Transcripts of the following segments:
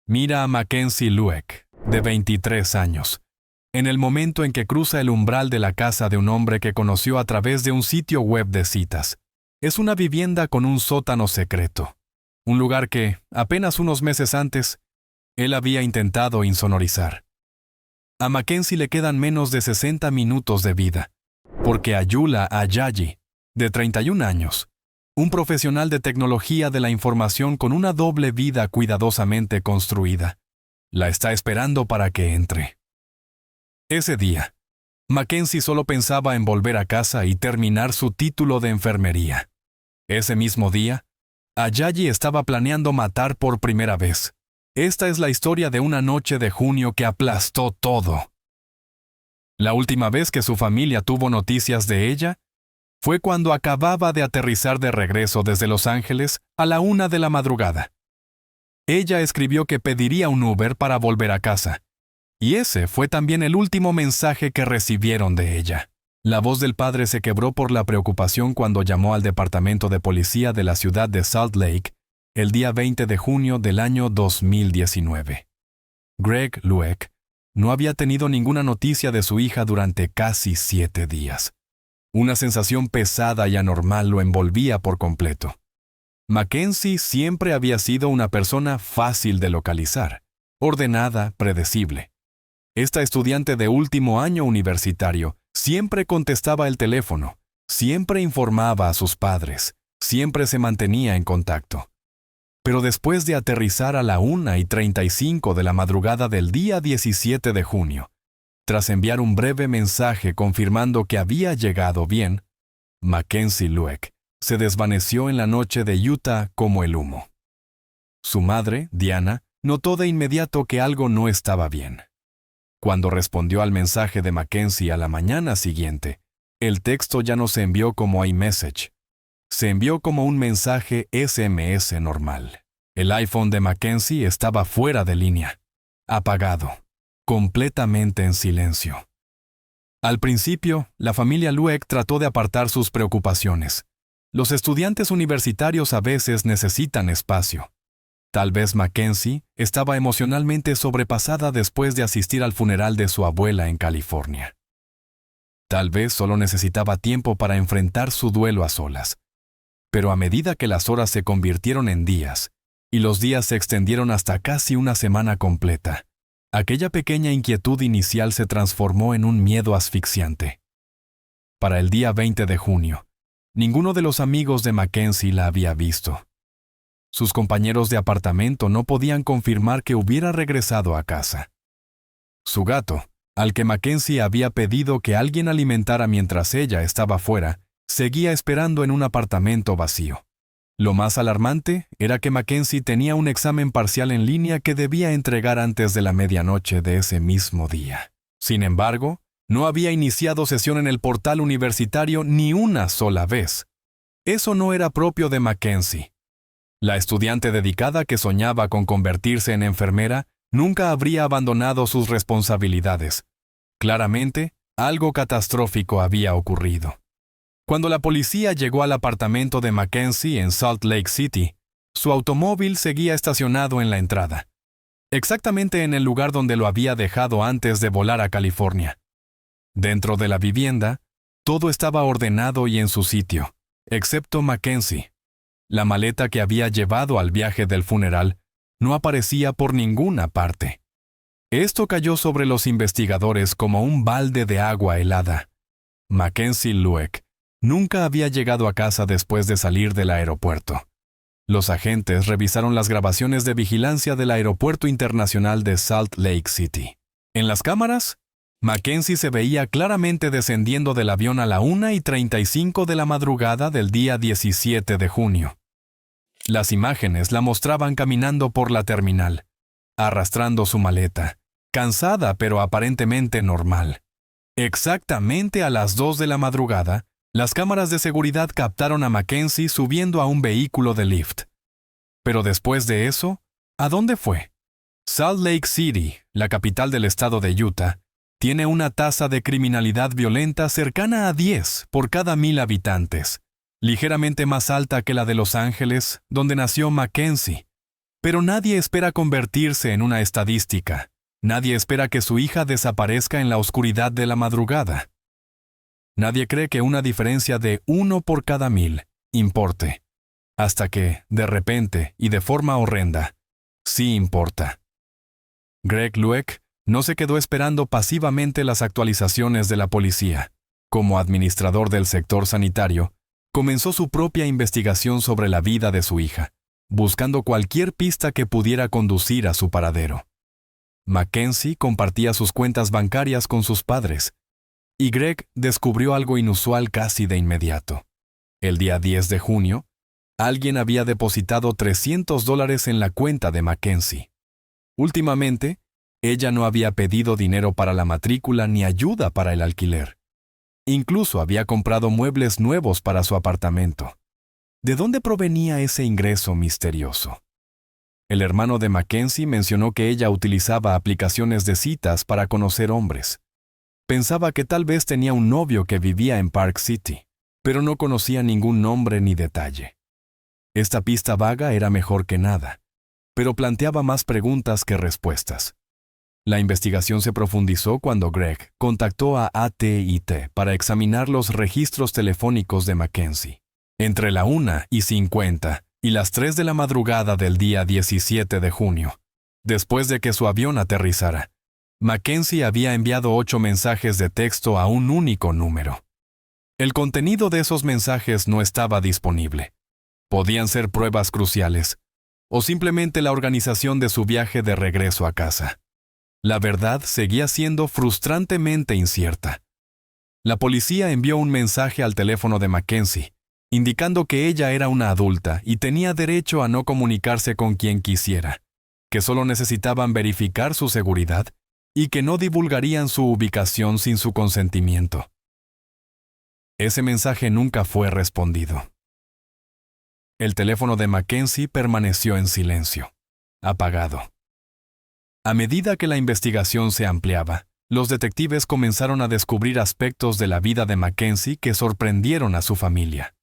Mira a Mackenzie Lueck, de 23 años, en el momento en que cruza el umbral de la casa de un hombre que conoció a través de un sitio web de citas. Es una vivienda con un sótano secreto, un lugar que, apenas unos meses antes, él había intentado insonorizar. A Mackenzie le quedan menos de 60 minutos de vida, porque Ayula Ayayi, de 31 años, un profesional de tecnología de la información con una doble vida cuidadosamente construida, la está esperando para que entre. Ese día, Mackenzie solo pensaba en volver a casa y terminar su título de enfermería. Ese mismo día, Ayayi estaba planeando matar por primera vez. Esta es la historia de una noche de junio que aplastó todo. La última vez que su familia tuvo noticias de ella fue cuando acababa de aterrizar de regreso desde Los Ángeles a la 1 de la madrugada. Ella escribió que pediría un Uber para volver a casa, y ese fue también el último mensaje que recibieron de ella. La voz del padre se quebró por la preocupación cuando llamó al departamento de policía de la ciudad de Salt Lake el día 20 de junio del año 2019. Greg Lueck no había tenido ninguna noticia de su hija durante casi 7 días. Una sensación pesada y anormal lo envolvía por completo. Mackenzie siempre había sido una persona fácil de localizar, ordenada, predecible. Esta estudiante de último año universitario siempre contestaba el teléfono, siempre informaba a sus padres, siempre se mantenía en contacto. Pero después de aterrizar a la 1:35 de la madrugada del día 17 de junio, tras enviar un breve mensaje confirmando que había llegado bien, Mackenzie Lueck se desvaneció en la noche de Utah como el humo. Su madre, Diana, notó de inmediato que algo no estaba bien. Cuando respondió al mensaje de Mackenzie a la mañana siguiente, el texto ya no se envió como iMessage. Se envió como un mensaje SMS normal. El iPhone de Mackenzie estaba fuera de línea, apagado, completamente en silencio. Al principio, la familia Lueck trató de apartar sus preocupaciones. Los estudiantes universitarios a veces necesitan espacio. Tal vez Mackenzie estaba emocionalmente sobrepasada después de asistir al funeral de su abuela en California. Tal vez solo necesitaba tiempo para enfrentar su duelo a solas. Pero a medida que las horas se convirtieron en días, y los días se extendieron hasta casi una semana completa, aquella pequeña inquietud inicial se transformó en un miedo asfixiante. Para el día 20 de junio, ninguno de los amigos de Mackenzie la había visto. Sus compañeros de apartamento no podían confirmar que hubiera regresado a casa. Su gato, al que Mackenzie había pedido que alguien alimentara mientras ella estaba fuera, seguía esperando en un apartamento vacío. Lo más alarmante era que Mackenzie tenía un examen parcial en línea que debía entregar antes de la medianoche de ese mismo día. Sin embargo, no había iniciado sesión en el portal universitario ni una sola vez. Eso no era propio de Mackenzie. La estudiante dedicada que soñaba con convertirse en enfermera nunca habría abandonado sus responsabilidades. Claramente, algo catastrófico había ocurrido. Cuando la policía llegó al apartamento de Mackenzie en Salt Lake City, su automóvil seguía estacionado en la entrada, exactamente en el lugar donde lo había dejado antes de volar a California. Dentro de la vivienda, todo estaba ordenado y en su sitio, excepto Mackenzie. La maleta que había llevado al viaje del funeral no aparecía por ninguna parte. Esto cayó sobre los investigadores como un balde de agua helada. Mackenzie Lueck nunca había llegado a casa después de salir del aeropuerto. Los agentes revisaron las grabaciones de vigilancia del Aeropuerto Internacional de Salt Lake City. En las cámaras, Mackenzie se veía claramente descendiendo del avión a la 1:35 de la madrugada del día 17 de junio. Las imágenes la mostraban caminando por la terminal, arrastrando su maleta, cansada pero aparentemente normal. Exactamente a las 2 de la madrugada, las cámaras de seguridad captaron a Mackenzie subiendo a un vehículo de Lyft. Pero después de eso, ¿a dónde fue? Salt Lake City, la capital del estado de Utah, tiene una tasa de criminalidad violenta cercana a 10 por cada 1,000 habitantes, ligeramente más alta que la de Los Ángeles, donde nació Mackenzie. Pero nadie espera convertirse en una estadística. Nadie espera que su hija desaparezca en la oscuridad de la madrugada. Nadie cree que una diferencia de 1 por cada 1000 importe. Hasta que, de repente y de forma horrenda, sí importa. Greg Lueck no se quedó esperando pasivamente las actualizaciones de la policía. Como administrador del sector sanitario, comenzó su propia investigación sobre la vida de su hija, buscando cualquier pista que pudiera conducir a su paradero. Mackenzie compartía sus cuentas bancarias con sus padres, y Greg descubrió algo inusual casi de inmediato. El día 10 de junio, alguien había depositado $300 en la cuenta de Mackenzie. Últimamente, ella no había pedido dinero para la matrícula ni ayuda para el alquiler. Incluso había comprado muebles nuevos para su apartamento. ¿De dónde provenía ese ingreso misterioso? El hermano de Mackenzie mencionó que ella utilizaba aplicaciones de citas para conocer hombres. Pensaba que tal vez tenía un novio que vivía en Park City, pero no conocía ningún nombre ni detalle. Esta pista vaga era mejor que nada, pero planteaba más preguntas que respuestas. La investigación se profundizó cuando Greg contactó a AT&T para examinar los registros telefónicos de Mackenzie. Entre la 1:50 y las 3 de la madrugada del día 17 de junio, después de que su avión aterrizara, Mackenzie había enviado 8 mensajes de texto a un único número. El contenido de esos mensajes no estaba disponible. Podían ser pruebas cruciales, o simplemente la organización de su viaje de regreso a casa. La verdad seguía siendo frustrantemente incierta. La policía envió un mensaje al teléfono de Mackenzie, indicando que ella era una adulta y tenía derecho a no comunicarse con quien quisiera, que solo necesitaban verificar su seguridad y que no divulgarían su ubicación sin su consentimiento. Ese mensaje nunca fue respondido. El teléfono de Mackenzie permaneció en silencio, apagado. A medida que la investigación se ampliaba, los detectives comenzaron a descubrir aspectos de la vida de Mackenzie que sorprendieron a su familia.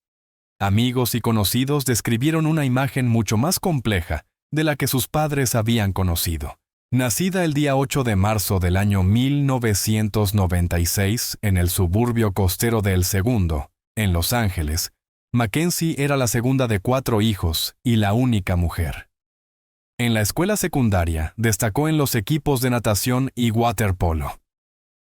Amigos y conocidos describieron una imagen mucho más compleja de la que sus padres habían conocido. Nacida el día 8 de marzo del año 1996 en el suburbio costero de El Segundo, en Los Ángeles, Mackenzie era la segunda de 4 hijos y la única mujer. En la escuela secundaria destacó en los equipos de natación y waterpolo.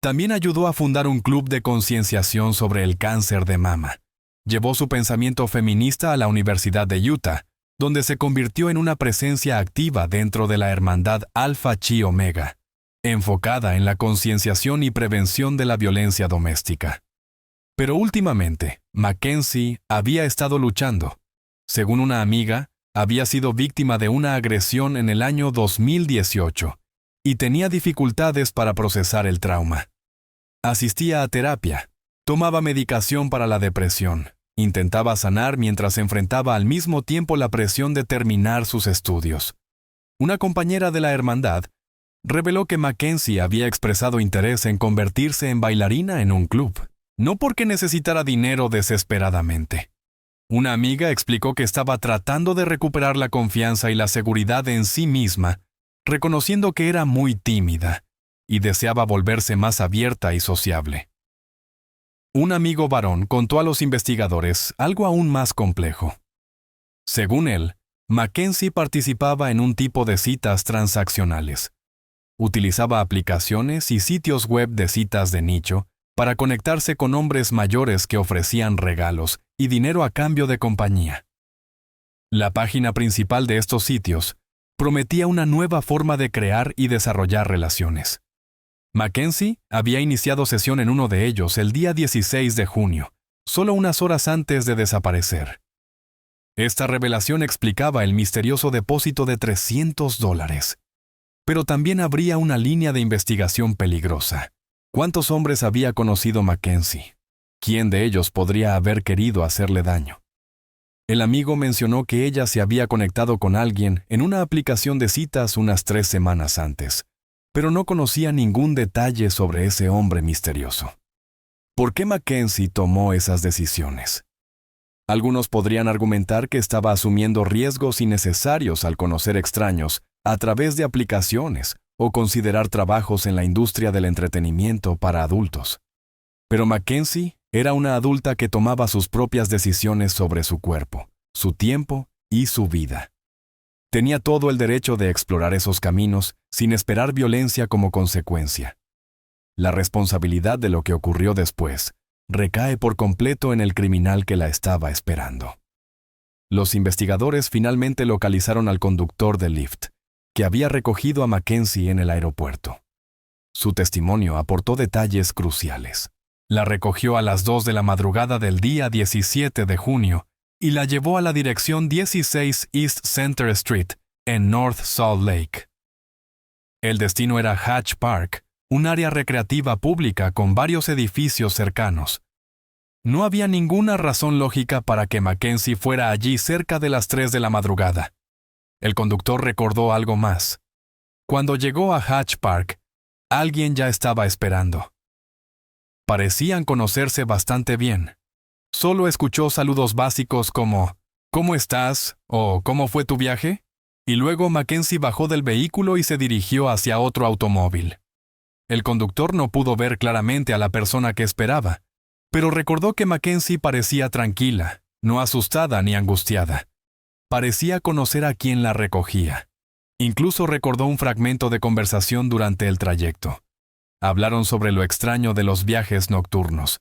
También ayudó a fundar un club de concienciación sobre el cáncer de mama. Llevó su pensamiento feminista a la Universidad de Utah, donde se convirtió en una presencia activa dentro de la hermandad Alpha Chi Omega, enfocada en la concienciación y prevención de la violencia doméstica. Pero últimamente, Mackenzie había estado luchando. Según una amiga, había sido víctima de una agresión en el año 2018 y tenía dificultades para procesar el trauma. Asistía a terapia, tomaba medicación para la depresión, intentaba sanar mientras enfrentaba al mismo tiempo la presión de terminar sus estudios. Una compañera de la hermandad reveló que Mackenzie había expresado interés en convertirse en bailarina en un club, no porque necesitara dinero desesperadamente. Una amiga explicó que estaba tratando de recuperar la confianza y la seguridad en sí misma, reconociendo que era muy tímida y deseaba volverse más abierta y sociable. Un amigo varón contó a los investigadores algo aún más complejo. Según él, Mackenzie participaba en un tipo de citas transaccionales. Utilizaba aplicaciones y sitios web de citas de nicho para conectarse con hombres mayores que ofrecían regalos y dinero a cambio de compañía. La página principal de estos sitios prometía una nueva forma de crear y desarrollar relaciones. Mackenzie había iniciado sesión en uno de ellos el día 16 de junio, solo unas horas antes de desaparecer. Esta revelación explicaba el misterioso depósito de $300. Pero también habría una línea de investigación peligrosa. ¿Cuántos hombres había conocido Mackenzie? ¿Quién de ellos podría haber querido hacerle daño? El amigo mencionó que ella se había conectado con alguien en una aplicación de citas unas 3 semanas antes, pero no conocía ningún detalle sobre ese hombre misterioso. ¿Por qué Mackenzie tomó esas decisiones? Algunos podrían argumentar que estaba asumiendo riesgos innecesarios al conocer extraños a través de aplicaciones o considerar trabajos en la industria del entretenimiento para adultos. Pero Mackenzie era una adulta que tomaba sus propias decisiones sobre su cuerpo, su tiempo y su vida. Tenía todo el derecho de explorar esos caminos sin esperar violencia como consecuencia. La responsabilidad de lo que ocurrió después recae por completo en el criminal que la estaba esperando. Los investigadores finalmente localizaron al conductor del Lyft, que había recogido a Mackenzie en el aeropuerto. Su testimonio aportó detalles cruciales. La recogió a las 2 de la madrugada del día 17 de junio y la llevó a la dirección 16 East Center Street, en North Salt Lake. El destino era Hatch Park, un área recreativa pública con varios edificios cercanos. No había ninguna razón lógica para que Mackenzie fuera allí cerca de las 3 de la madrugada. El conductor recordó algo más. Cuando llegó a Hatch Park, alguien ya estaba esperando. Parecían conocerse bastante bien. Solo escuchó saludos básicos como ¿cómo estás? O ¿cómo fue tu viaje? Y luego Mackenzie bajó del vehículo y se dirigió hacia otro automóvil. El conductor no pudo ver claramente a la persona que esperaba, pero recordó que Mackenzie parecía tranquila, no asustada ni angustiada. Parecía conocer a quien la recogía. Incluso recordó un fragmento de conversación durante el trayecto. Hablaron sobre lo extraño de los viajes nocturnos.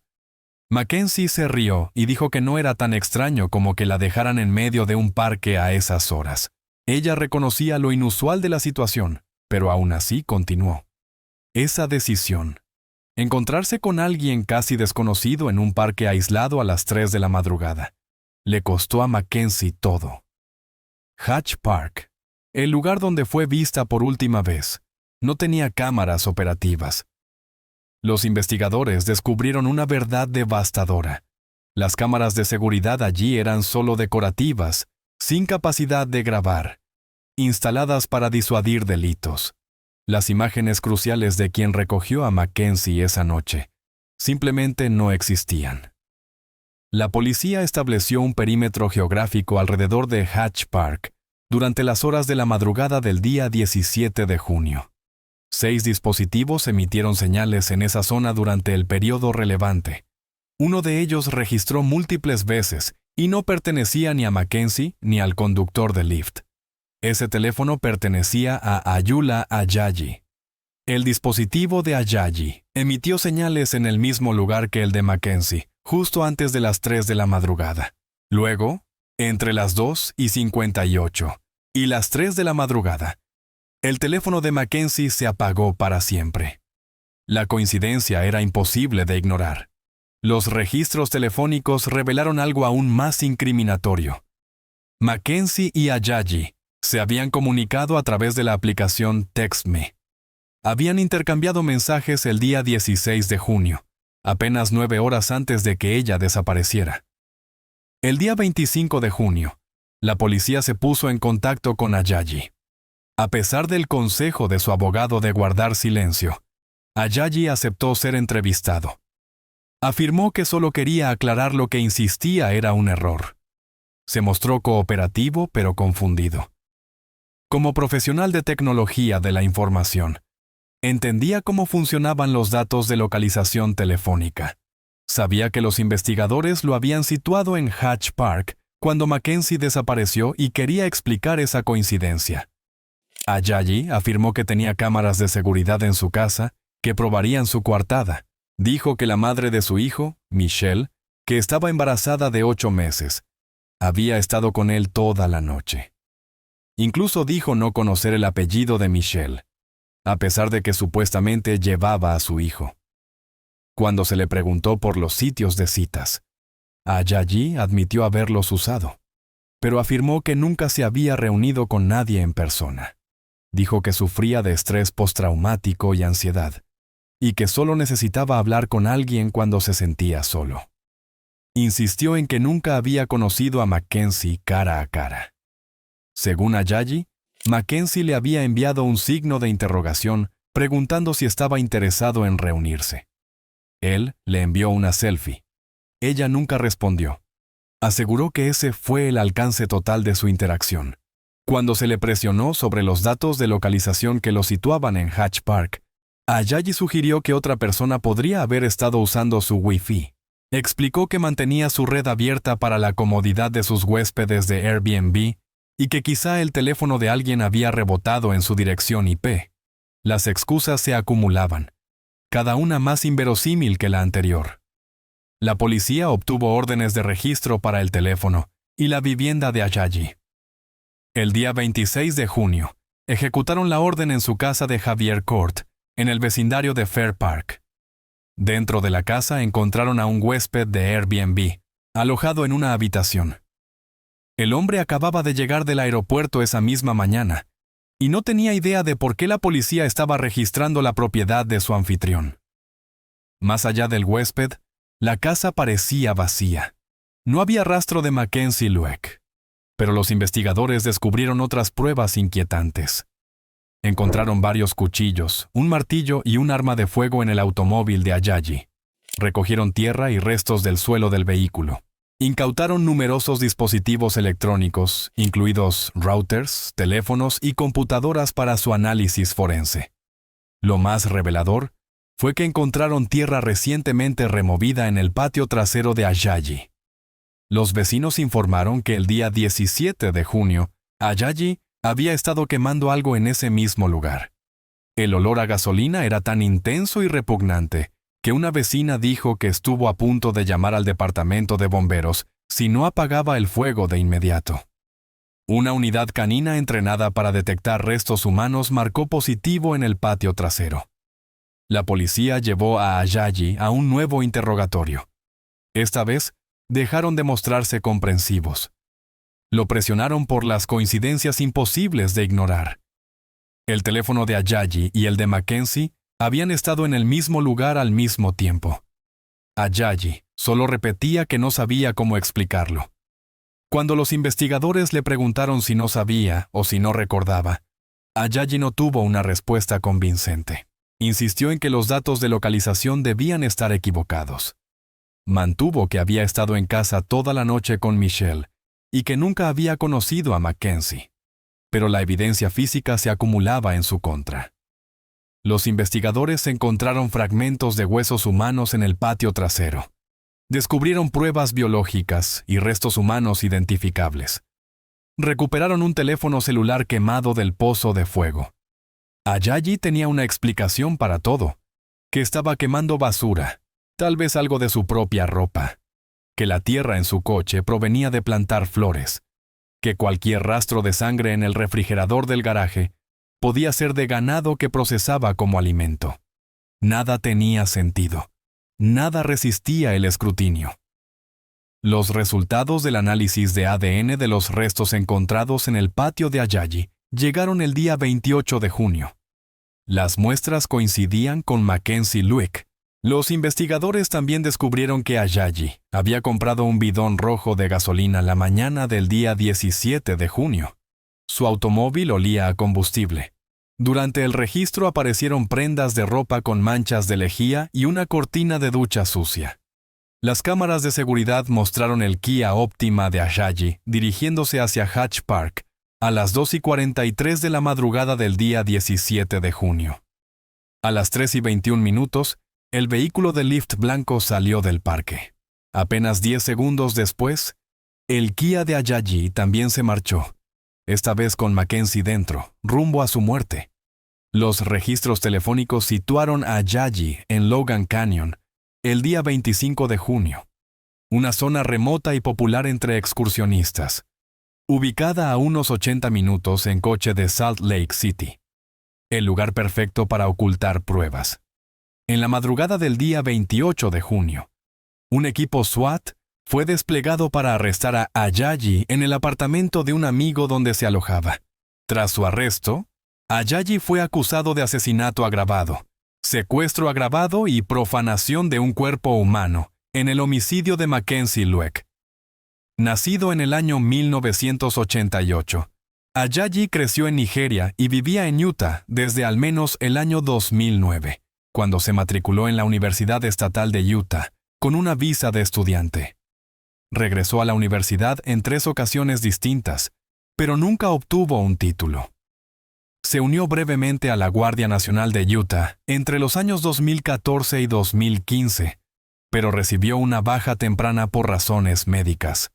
Mackenzie se rió y dijo que no era tan extraño como que la dejaran en medio de un parque a esas horas. Ella reconocía lo inusual de la situación, pero aún así continuó. Esa decisión, encontrarse con alguien casi desconocido en un parque aislado a las 3 de la madrugada, le costó a Mackenzie todo. Hatch Park, el lugar donde fue vista por última vez, no tenía cámaras operativas. Los investigadores descubrieron una verdad devastadora. Las cámaras de seguridad allí eran solo decorativas, sin capacidad de grabar, instaladas para disuadir delitos. Las imágenes cruciales de quien recogió a Mackenzie esa noche simplemente no existían. La policía estableció un perímetro geográfico alrededor de Hatch Park durante las horas de la madrugada del día 17 de junio. 6 dispositivos emitieron señales en esa zona durante el periodo relevante. Uno de ellos registró múltiples veces y no pertenecía ni a Mackenzie ni al conductor del Lyft. Ese teléfono pertenecía a Ayula Ayayi. El dispositivo de Ayayi emitió señales en el mismo lugar que el de Mackenzie, justo antes de las 3 de la madrugada. Luego, entre las 2:58 y las 3 de la madrugada, el teléfono de Mackenzie se apagó para siempre. La coincidencia era imposible de ignorar. Los registros telefónicos revelaron algo aún más incriminatorio. Mackenzie y Ayayi se habían comunicado a través de la aplicación TextMe. Habían intercambiado mensajes el día 16 de junio, apenas 9 horas antes de que ella desapareciera. El día 25 de junio, la policía se puso en contacto con Ayayi. A pesar del consejo de su abogado de guardar silencio, Ayayi aceptó ser entrevistado. Afirmó que solo quería aclarar lo que insistía era un error. Se mostró cooperativo pero confundido. Como profesional de tecnología de la información, entendía cómo funcionaban los datos de localización telefónica. Sabía que los investigadores lo habían situado en Hatch Park cuando Mackenzie desapareció y quería explicar esa coincidencia. Ayayi afirmó que tenía cámaras de seguridad en su casa que probarían su coartada. Dijo que la madre de su hijo, Michelle, que estaba embarazada de 8 meses, había estado con él toda la noche. Incluso dijo no conocer el apellido de Michelle, a pesar de que supuestamente llevaba a su hijo. Cuando se le preguntó por los sitios de citas, Ayayi admitió haberlos usado, pero afirmó que nunca se había reunido con nadie en persona. Dijo que sufría de estrés postraumático y ansiedad, y que solo necesitaba hablar con alguien cuando se sentía solo. Insistió en que nunca había conocido a Mackenzie cara a cara. Según Ayayi, Mackenzie le había enviado un signo de interrogación preguntando si estaba interesado en reunirse. Él le envió una selfie. Ella nunca respondió. Aseguró que ese fue el alcance total de su interacción. Cuando se le presionó sobre los datos de localización que lo situaban en Hatch Park, Ajayi sugirió que otra persona podría haber estado usando su Wi-Fi. Explicó que mantenía su red abierta para la comodidad de sus huéspedes de Airbnb y que quizá el teléfono de alguien había rebotado en su dirección IP. Las excusas se acumulaban, cada una más inverosímil que la anterior. La policía obtuvo órdenes de registro para el teléfono y la vivienda de Ajayi. El día 26 de junio, ejecutaron la orden en su casa de Javier Court, en el vecindario de Fair Park. Dentro de la casa encontraron a un huésped de Airbnb, alojado en una habitación. El hombre acababa de llegar del aeropuerto esa misma mañana, y no tenía idea de por qué la policía estaba registrando la propiedad de su anfitrión. Más allá del huésped, la casa parecía vacía. No había rastro de Mackenzie Lueck. Pero los investigadores descubrieron otras pruebas inquietantes. Encontraron varios cuchillos, un martillo y un arma de fuego en el automóvil de Ajayi. Recogieron tierra y restos del suelo del vehículo. Incautaron numerosos dispositivos electrónicos, incluidos routers, teléfonos y computadoras para su análisis forense. Lo más revelador fue que encontraron tierra recientemente removida en el patio trasero de Ajayi. Los vecinos informaron que el día 17 de junio, Ajayi había estado quemando algo en ese mismo lugar. El olor a gasolina era tan intenso y repugnante que una vecina dijo que estuvo a punto de llamar al departamento de bomberos si no apagaba el fuego de inmediato. Una unidad canina entrenada para detectar restos humanos marcó positivo en el patio trasero. La policía llevó a Ajayi a un nuevo interrogatorio. Esta vez, dejaron de mostrarse comprensivos. Lo presionaron por las coincidencias imposibles de ignorar. El teléfono de Ajayi y el de Mackenzie habían estado en el mismo lugar al mismo tiempo. Ajayi solo repetía que no sabía cómo explicarlo. Cuando los investigadores le preguntaron si no sabía o si no recordaba, Ajayi no tuvo una respuesta convincente. Insistió en que los datos de localización debían estar equivocados. Mantuvo que había estado en casa toda la noche con Michelle y que nunca había conocido a Mackenzie. Pero la evidencia física se acumulaba en su contra. Los investigadores encontraron fragmentos de huesos humanos en el patio trasero. Descubrieron pruebas biológicas y restos humanos identificables. Recuperaron un teléfono celular quemado del pozo de fuego. Ajayi tenía una explicación para todo, que estaba quemando basura, tal vez algo de su propia ropa, que la tierra en su coche provenía de plantar flores, que cualquier rastro de sangre en el refrigerador del garaje podía ser de ganado que procesaba como alimento. Nada tenía sentido. Nada resistía el escrutinio. Los resultados del análisis de ADN de los restos encontrados en el patio de Ajayi llegaron el día 28 de junio. Las muestras coincidían con Mackenzie Lueck. Los investigadores también descubrieron que Ajayi había comprado un bidón rojo de gasolina la mañana del día 17 de junio. Su automóvil olía a combustible. Durante el registro aparecieron prendas de ropa con manchas de lejía y una cortina de ducha sucia. Las cámaras de seguridad mostraron el Kia Optima de Ajayi dirigiéndose hacia Hatch Park a las 2:43 de la madrugada del día 17 de junio. A las 3:21, el vehículo de Lyft blanco salió del parque. Apenas 10 segundos después, el Kia de Ajayi también se marchó, esta vez con Mackenzie dentro, rumbo a su muerte. Los registros telefónicos situaron a Ajayi en Logan Canyon el día 25 de junio, una zona remota y popular entre excursionistas, ubicada a unos 80 minutos en coche de Salt Lake City, el lugar perfecto para ocultar pruebas. En la madrugada del día 28 de junio, un equipo SWAT fue desplegado para arrestar a Ajayi en el apartamento de un amigo donde se alojaba. Tras su arresto, Ajayi fue acusado de asesinato agravado, secuestro agravado y profanación de un cuerpo humano en el homicidio de Mackenzie Lueck. Nacido en el año 1988, Ajayi creció en Nigeria y vivía en Utah desde al menos el año 2009, cuando se matriculó en la Universidad Estatal de Utah con una visa de estudiante. Regresó a la universidad en 3 ocasiones distintas, pero nunca obtuvo un título. Se unió brevemente a la Guardia Nacional de Utah entre los años 2014 y 2015, pero recibió una baja temprana por razones médicas.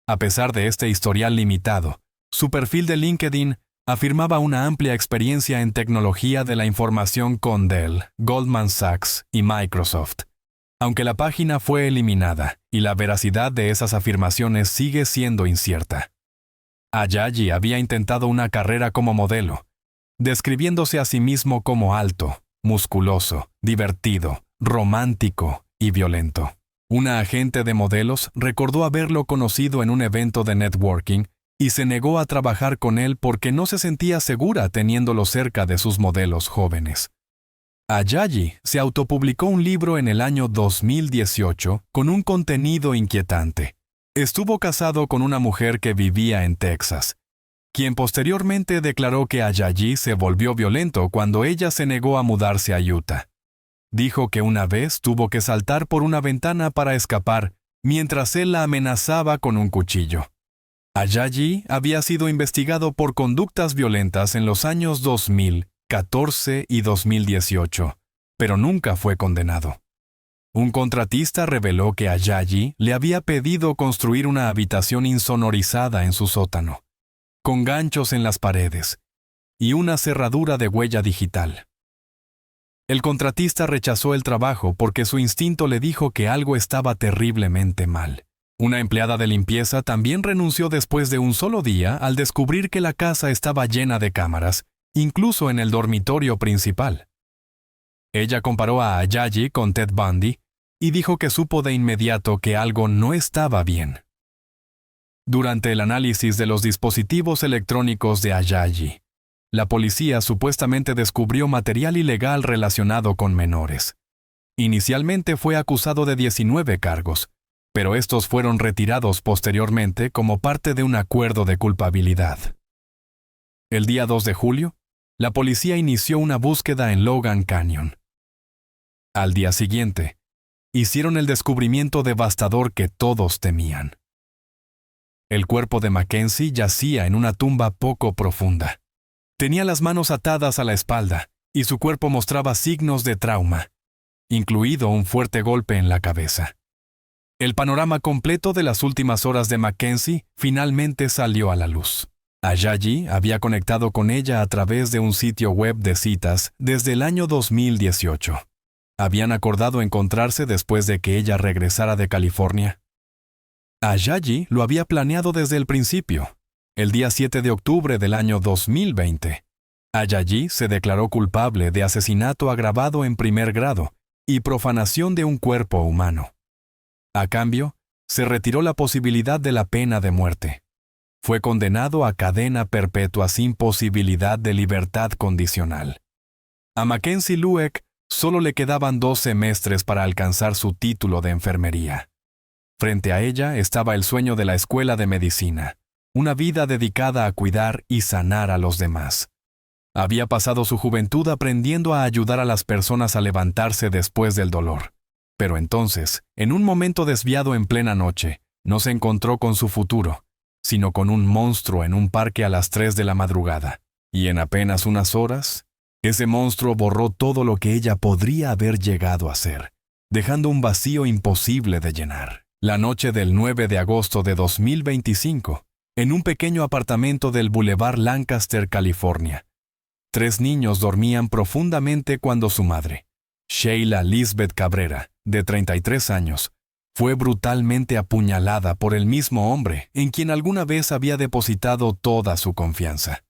A pesar de este historial limitado, su perfil de LinkedIn afirmaba una amplia experiencia en tecnología de la información con Dell, Goldman Sachs y Microsoft. Aunque la página fue eliminada y la veracidad de esas afirmaciones sigue siendo incierta. Ajayi había intentado una carrera como modelo, describiéndose a sí mismo como alto, musculoso, divertido, romántico y violento. Una agente de modelos recordó haberlo conocido en un evento de networking y se negó a trabajar con él porque no se sentía segura teniéndolo cerca de sus modelos jóvenes. Ajayi se autopublicó un libro en el año 2018 con un contenido inquietante. Estuvo casado con una mujer que vivía en Texas, quien posteriormente declaró que Ajayi se volvió violento cuando ella se negó a mudarse a Utah. Dijo que una vez tuvo que saltar por una ventana para escapar mientras él la amenazaba con un cuchillo. Ajayi había sido investigado por conductas violentas en los años 2014 y 2018, pero nunca fue condenado. Un contratista reveló que Ajayi le había pedido construir una habitación insonorizada en su sótano, con ganchos en las paredes y una cerradura de huella digital. El contratista rechazó el trabajo porque su instinto le dijo que algo estaba terriblemente mal. Una empleada de limpieza también renunció después de un solo día al descubrir que la casa estaba llena de cámaras, incluso en el dormitorio principal. Ella comparó a Ajayi con Ted Bundy y dijo que supo de inmediato que algo no estaba bien. Durante el análisis de los dispositivos electrónicos de Ajayi, la policía supuestamente descubrió material ilegal relacionado con menores. Inicialmente fue acusado de 19 cargos, pero estos fueron retirados posteriormente como parte de un acuerdo de culpabilidad. El día 2 de julio, la policía inició una búsqueda en Logan Canyon. Al día siguiente, hicieron el descubrimiento devastador que todos temían. El cuerpo de Mackenzie yacía en una tumba poco profunda. Tenía las manos atadas a la espalda y su cuerpo mostraba signos de trauma, incluido un fuerte golpe en la cabeza. El panorama completo de las últimas horas de Mackenzie finalmente salió a la luz. Ajayi había conectado con ella a través de un sitio web de citas desde el año 2018. Habían acordado encontrarse después de que ella regresara de California. Ajayi lo había planeado desde el principio. El día 7 de octubre del año 2020, Ajayi se declaró culpable de asesinato agravado en primer grado y profanación de un cuerpo humano. A cambio, se retiró la posibilidad de la pena de muerte. Fue condenado a cadena perpetua sin posibilidad de libertad condicional. A Mackenzie Lueck solo le quedaban 2 semestres para alcanzar su título de enfermería. Frente a ella estaba el sueño de la escuela de medicina, una vida dedicada a cuidar y sanar a los demás. Había pasado su juventud aprendiendo a ayudar a las personas a levantarse después del dolor. Pero entonces, en un momento desviado en plena noche, no se encontró con su futuro, sino con un monstruo en un parque a las 3 de la madrugada. Y en apenas unas horas, ese monstruo borró todo lo que ella podría haber llegado a ser, dejando un vacío imposible de llenar. La noche del 9 de agosto de 2025, en un pequeño apartamento del Boulevard Lancaster, California, 3 niños dormían profundamente cuando su madre, Sheila Lisbeth Cabrera, de 33 años, fue brutalmente apuñalada por el mismo hombre en quien alguna vez había depositado toda su confianza,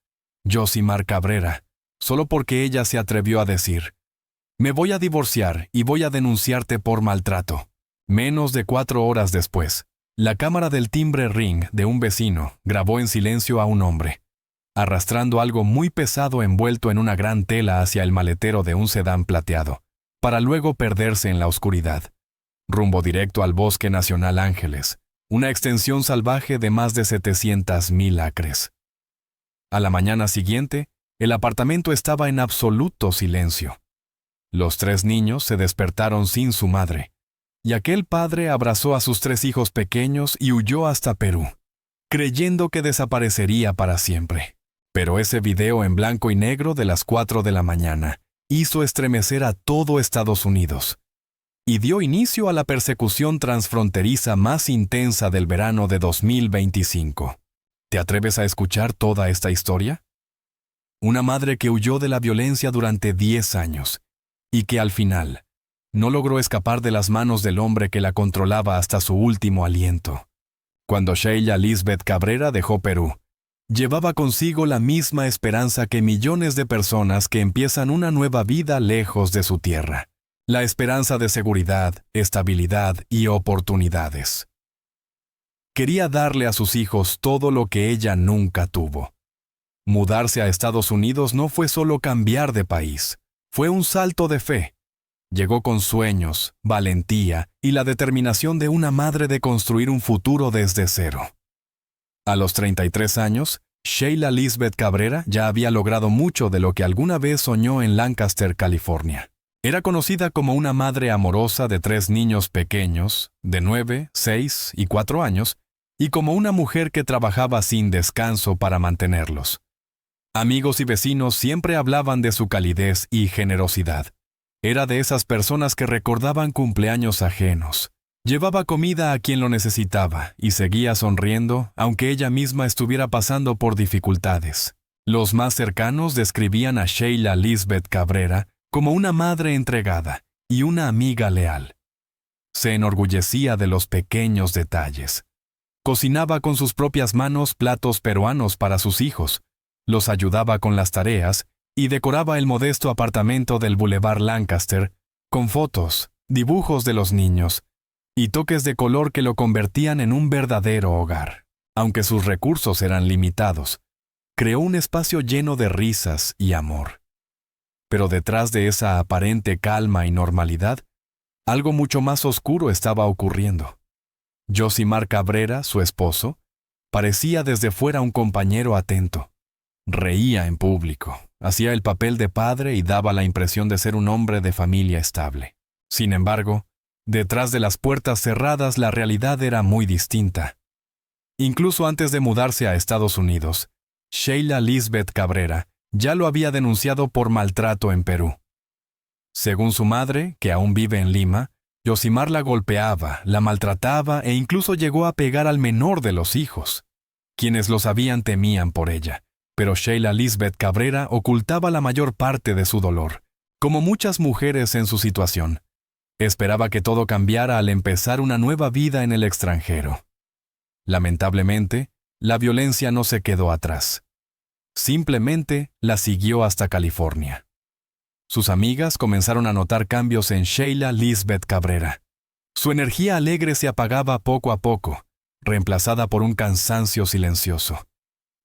Josimar Cabrera, solo porque ella se atrevió a decir: «Me voy a divorciar y voy a denunciarte por maltrato». Menos de 4 horas después, la cámara del timbre Ring de un vecino grabó en silencio a un hombre, arrastrando algo muy pesado envuelto en una gran tela hacia el maletero de un sedán plateado, para luego perderse en la oscuridad, rumbo directo al Bosque Nacional Ángeles, una extensión salvaje de más de 700,000 acres. A la mañana siguiente, el apartamento estaba en absoluto silencio. Los 3 niños se despertaron sin su madre, y aquel padre abrazó a sus 3 hijos pequeños y huyó hasta Perú, creyendo que desaparecería para siempre. Pero ese video en blanco y negro de las 4 de la mañana hizo estremecer a todo Estados Unidos y dio inicio a la persecución transfronteriza más intensa del verano de 2025. ¿Te atreves a escuchar toda esta historia? Una madre que huyó de la violencia durante 10 años y que al final no logró escapar de las manos del hombre que la controlaba hasta su último aliento. Cuando Sheila Lisbeth Cabrera dejó Perú, llevaba consigo la misma esperanza que millones de personas que empiezan una nueva vida lejos de su tierra. La esperanza de seguridad, estabilidad y oportunidades. Quería darle a sus hijos todo lo que ella nunca tuvo. Mudarse a Estados Unidos no fue solo cambiar de país, fue un salto de fe. Llegó con sueños, valentía y la determinación de una madre de construir un futuro desde cero. A los 33 años, Sheila Lisbeth Cabrera ya había logrado mucho de lo que alguna vez soñó en Lancaster, California. Era conocida como una madre amorosa de 3 niños pequeños, de 9, 6 y 4 años, y como una mujer que trabajaba sin descanso para mantenerlos. Amigos y vecinos siempre hablaban de su calidez y generosidad. Era de esas personas que recordaban cumpleaños ajenos. Llevaba comida a quien lo necesitaba y seguía sonriendo, aunque ella misma estuviera pasando por dificultades. Los más cercanos describían a Sheila Lisbeth Cabrera como una madre entregada y una amiga leal. Se enorgullecía de los pequeños detalles. Cocinaba con sus propias manos platos peruanos para sus hijos, los ayudaba con las tareas y decoraba el modesto apartamento del Boulevard Lancaster con fotos, dibujos de los niños y toques de color que lo convertían en un verdadero hogar. Aunque sus recursos eran limitados, creó un espacio lleno de risas y amor. Pero detrás de esa aparente calma y normalidad, algo mucho más oscuro estaba ocurriendo. Yosimar Cabrera, su esposo, parecía desde fuera un compañero atento. Reía en público, hacía el papel de padre y daba la impresión de ser un hombre de familia estable. Sin embargo, detrás de las puertas cerradas la realidad era muy distinta. Incluso antes de mudarse a Estados Unidos, Sheila Lisbeth Cabrera ya lo había denunciado por maltrato en Perú. Según su madre, que aún vive en Lima, Yosimar la golpeaba, la maltrataba e incluso llegó a pegar al menor de los hijos. Quienes lo sabían temían por ella, pero Sheila Lisbeth Cabrera ocultaba la mayor parte de su dolor, como muchas mujeres en su situación. Esperaba que todo cambiara al empezar una nueva vida en el extranjero. Lamentablemente, la violencia no se quedó atrás. Simplemente la siguió hasta California. Sus amigas comenzaron a notar cambios en Sheila Lisbeth Cabrera. Su energía alegre se apagaba poco a poco, reemplazada por un cansancio silencioso.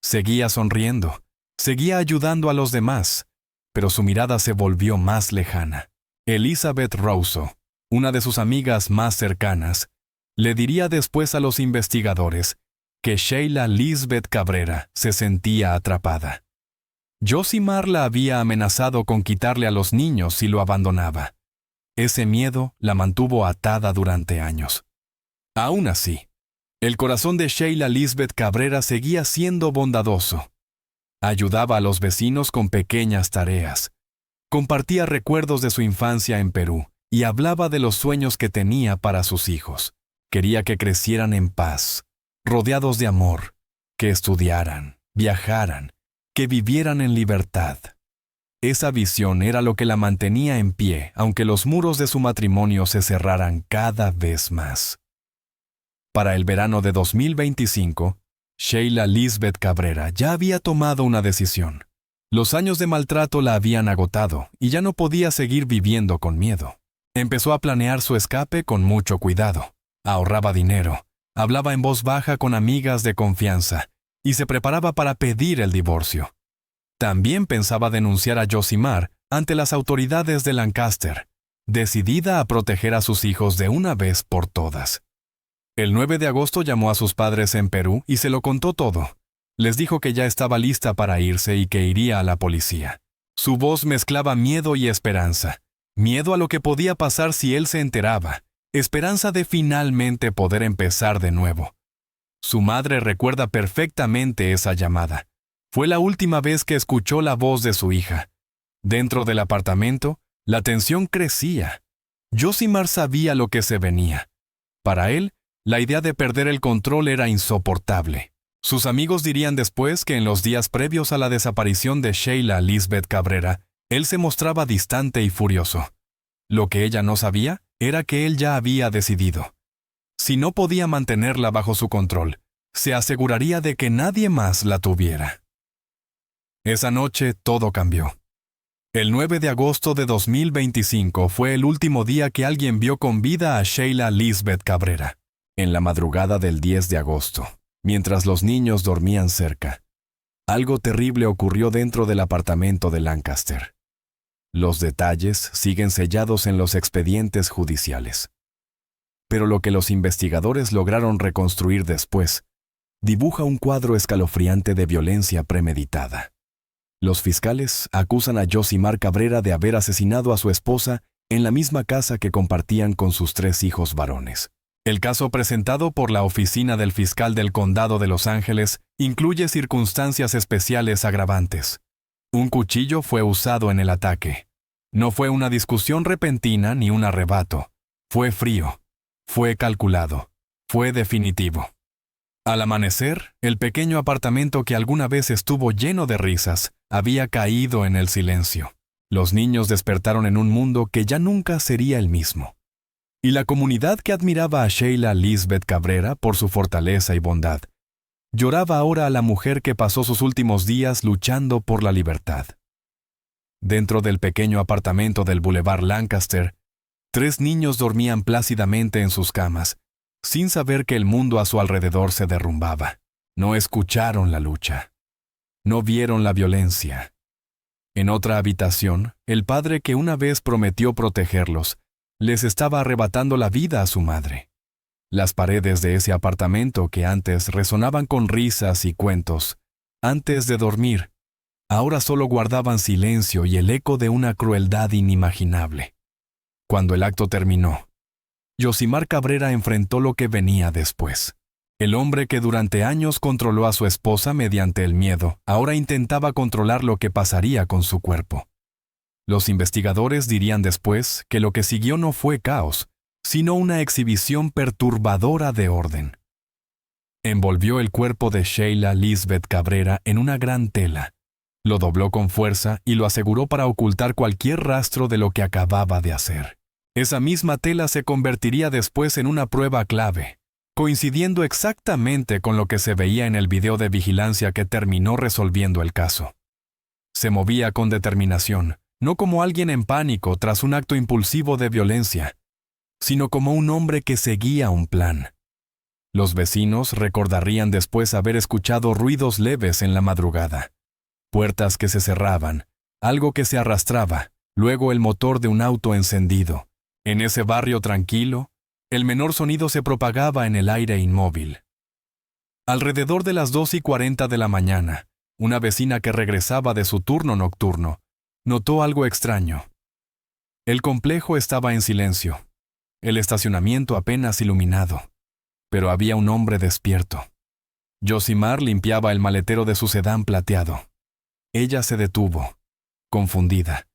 Seguía sonriendo, seguía ayudando a los demás, pero su mirada se volvió más lejana. Elizabeth Rousseau, una de sus amigas más cercanas, le diría después a los investigadores que Sheila Lisbeth Cabrera se sentía atrapada. Yosimar la había amenazado con quitarle a los niños si lo abandonaba. Ese miedo la mantuvo atada durante años. Aún así, el corazón de Sheila Lisbeth Cabrera seguía siendo bondadoso. Ayudaba a los vecinos con pequeñas tareas. Compartía recuerdos de su infancia en Perú y hablaba de los sueños que tenía para sus hijos. Quería que crecieran en paz, rodeados de amor, que estudiaran, viajaran, que vivieran en libertad. Esa visión era lo que la mantenía en pie, aunque los muros de su matrimonio se cerraran cada vez más. Para el verano de 2025, Sheila Lisbeth Cabrera ya había tomado una decisión. Los años de maltrato la habían agotado y ya no podía seguir viviendo con miedo. Empezó a planear su escape con mucho cuidado. Ahorraba dinero, hablaba en voz baja con amigas de confianza y se preparaba para pedir el divorcio. También pensaba denunciar a Yosimar ante las autoridades de Lancaster, decidida a proteger a sus hijos de una vez por todas. El 9 de agosto llamó a sus padres en Perú y se lo contó todo. Les dijo que ya estaba lista para irse y que iría a la policía. Su voz mezclaba miedo y esperanza. Miedo a lo que podía pasar si él se enteraba, esperanza de finalmente poder empezar de nuevo. Su madre recuerda perfectamente esa llamada. Fue la última vez que escuchó la voz de su hija. Dentro del apartamento, la tensión crecía. Josimar sabía lo que se venía. Para él, la idea de perder el control era insoportable. Sus amigos dirían después que en los días previos a la desaparición de Sheila Lisbeth Cabrera, él se mostraba distante y furioso. Lo que ella no sabía era que él ya había decidido. Si no podía mantenerla bajo su control, se aseguraría de que nadie más la tuviera. Esa noche todo cambió. El 9 de agosto de 2025 fue el último día que alguien vio con vida a Sheila Lisbeth Cabrera. En la madrugada del 10 de agosto, mientras los niños dormían cerca, algo terrible ocurrió dentro del apartamento de Lancaster. Los detalles siguen sellados en los expedientes judiciales. Pero lo que los investigadores lograron reconstruir después dibuja un cuadro escalofriante de violencia premeditada. Los fiscales acusan a Josimar Cabrera de haber asesinado a su esposa en la misma casa que compartían con sus 3 hijos varones. El caso presentado por la oficina del fiscal del condado de Los Ángeles incluye circunstancias especiales agravantes. Un cuchillo fue usado en el ataque. No fue una discusión repentina ni un arrebato. Fue frío. Fue calculado. Fue definitivo. Al amanecer, el pequeño apartamento que alguna vez estuvo lleno de risas había caído en el silencio. Los niños despertaron en un mundo que ya nunca sería el mismo. Y la comunidad que admiraba a Sheila Lisbeth Cabrera por su fortaleza y bondad, lloraba ahora a la mujer que pasó sus últimos días luchando por la libertad. Dentro del pequeño apartamento del Boulevard Lancaster, 3 niños dormían plácidamente en sus camas, sin saber que el mundo a su alrededor se derrumbaba. No escucharon la lucha. No vieron la violencia. En otra habitación, el padre que una vez prometió protegerlos, les estaba arrebatando la vida a su madre. Las paredes de ese apartamento que antes resonaban con risas y cuentos, antes de dormir, ahora solo guardaban silencio y el eco de una crueldad inimaginable. Cuando el acto terminó, Josimar Cabrera enfrentó lo que venía después. El hombre que durante años controló a su esposa mediante el miedo, ahora intentaba controlar lo que pasaría con su cuerpo. Los investigadores dirían después que lo que siguió no fue caos, sino una exhibición perturbadora de orden. Envolvió el cuerpo de Sheila Lisbeth Cabrera en una gran tela, lo dobló con fuerza y lo aseguró para ocultar cualquier rastro de lo que acababa de hacer. Esa misma tela se convertiría después en una prueba clave, coincidiendo exactamente con lo que se veía en el video de vigilancia que terminó resolviendo el caso. Se movía con determinación, no como alguien en pánico tras un acto impulsivo de violencia, sino como un hombre que seguía un plan. Los vecinos recordarían después haber escuchado ruidos leves en la madrugada, puertas que se cerraban, algo que se arrastraba, luego el motor de un auto encendido. En ese barrio tranquilo, el menor sonido se propagaba en el aire inmóvil. Alrededor de las 2:40 de la mañana, una vecina que regresaba de su turno nocturno notó algo extraño. El complejo estaba en silencio, el estacionamiento apenas iluminado, pero había un hombre despierto. Josimar limpiaba el maletero de su sedán plateado. Ella se detuvo, confundida.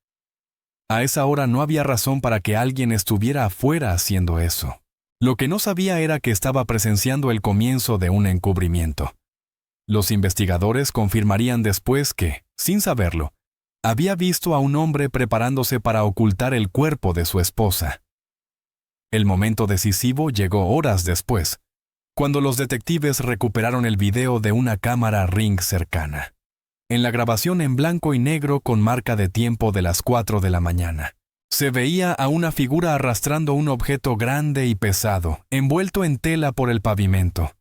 A esa hora no había razón para que alguien estuviera afuera haciendo eso. Lo que no sabía era que estaba presenciando el comienzo de un encubrimiento. Los investigadores confirmarían después que, sin saberlo, había visto a un hombre preparándose para ocultar el cuerpo de su esposa. El momento decisivo llegó horas después, cuando los detectives recuperaron el video de una cámara Ring cercana. En la grabación en blanco y negro con marca de tiempo de las 4 de la mañana, se veía a una figura arrastrando un objeto grande y pesado, envuelto en tela por el pavimento.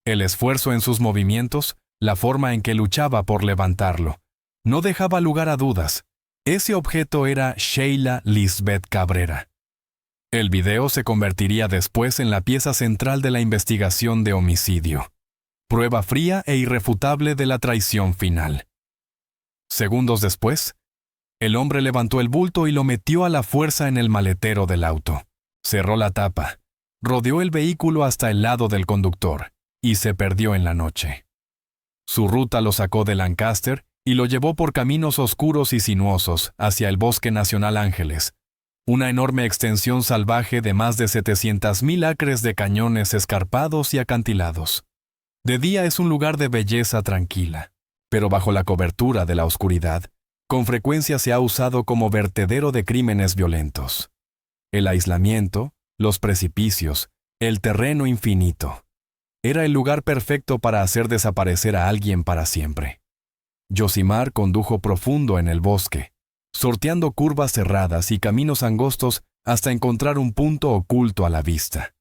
El esfuerzo en sus movimientos, la forma en que luchaba por levantarlo, no dejaba lugar a dudas. Ese objeto era Sheila Lisbeth Cabrera. El video se convertiría después en la pieza central de la investigación de homicidio. Prueba fría e irrefutable de la traición final. Segundos después, el hombre levantó el bulto y lo metió a la fuerza en el maletero del auto. Cerró la tapa, rodeó el vehículo hasta el lado del conductor y se perdió en la noche. Su ruta lo sacó de Lancaster y lo llevó por caminos oscuros y sinuosos hacia el Bosque Nacional Ángeles, una enorme extensión salvaje de más de 700,000 acres de cañones escarpados y acantilados. De día es un lugar de belleza tranquila, pero bajo la cobertura de la oscuridad, con frecuencia se ha usado como vertedero de crímenes violentos. El aislamiento, los precipicios, el terreno infinito. Era el lugar perfecto para hacer desaparecer a alguien para siempre. Josimar condujo profundo en el bosque, sorteando curvas cerradas y caminos angostos hasta encontrar un punto oculto a la vista.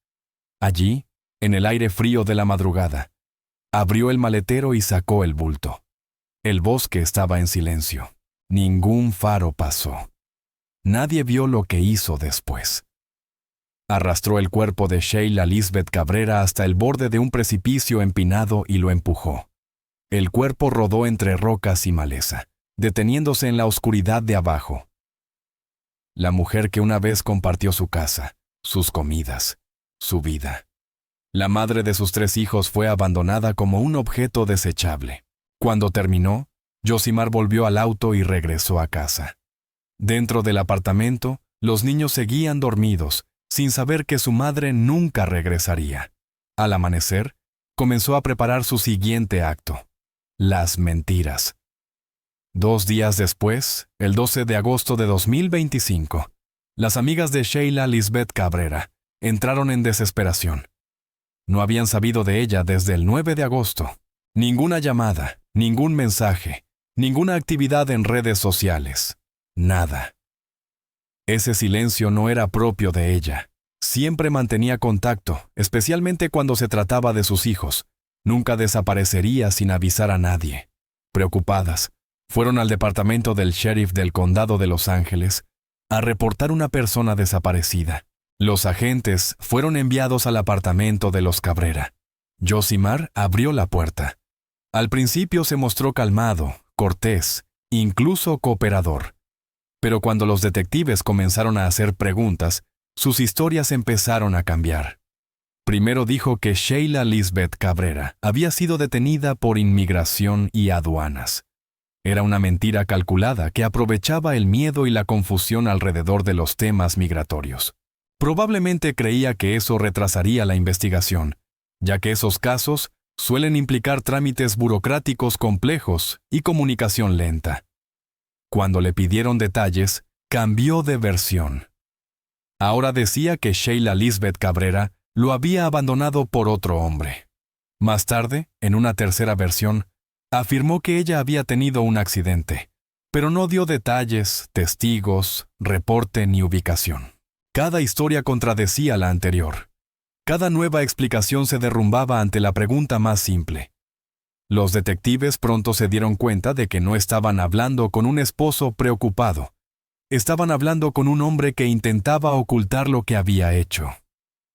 Allí, en el aire frío de la madrugada, abrió el maletero y sacó el bulto. El bosque estaba en silencio. Ningún faro pasó. Nadie vio lo que hizo después. Arrastró el cuerpo de Sheila Lisbeth Cabrera hasta el borde de un precipicio empinado y lo empujó. El cuerpo rodó entre rocas y maleza, deteniéndose en la oscuridad de abajo. La mujer que una vez compartió su casa, sus comidas, su vida. La madre de sus 3 hijos fue abandonada como un objeto desechable. Cuando terminó, Josimar volvió al auto y regresó a casa. Dentro del apartamento, los niños seguían dormidos, sin saber que su madre nunca regresaría. Al amanecer, comenzó a preparar su siguiente acto: las mentiras. 2 días después, el 12 de agosto de 2025, las amigas de Sheila Lisbeth Cabrera entraron en desesperación. No habían sabido de ella desde el 9 de agosto. Ninguna llamada, ningún mensaje, ninguna actividad en redes sociales. Nada. Ese silencio no era propio de ella. Siempre mantenía contacto, especialmente cuando se trataba de sus hijos. Nunca desaparecería sin avisar a nadie. Preocupadas, fueron al departamento del sheriff del condado de Los Ángeles a reportar una persona desaparecida. Los agentes fueron enviados al apartamento de los Cabrera. Josimar abrió la puerta. Al principio se mostró calmado, cortés, incluso cooperador. Pero cuando los detectives comenzaron a hacer preguntas, sus historias empezaron a cambiar. Primero dijo que Sheila Lisbeth Cabrera había sido detenida por inmigración y aduanas. Era una mentira calculada que aprovechaba el miedo y la confusión alrededor de los temas migratorios. Probablemente creía que eso retrasaría la investigación, ya que esos casos suelen implicar trámites burocráticos complejos y comunicación lenta. Cuando le pidieron detalles, cambió de versión. Ahora decía que Sheila Lisbeth Cabrera lo había abandonado por otro hombre. Más tarde, en una tercera versión, afirmó que ella había tenido un accidente, pero no dio detalles, testigos, reporte ni ubicación. Cada historia contradecía la anterior. Cada nueva explicación se derrumbaba ante la pregunta más simple. Los detectives pronto se dieron cuenta de que no estaban hablando con un esposo preocupado. Estaban hablando con un hombre que intentaba ocultar lo que había hecho.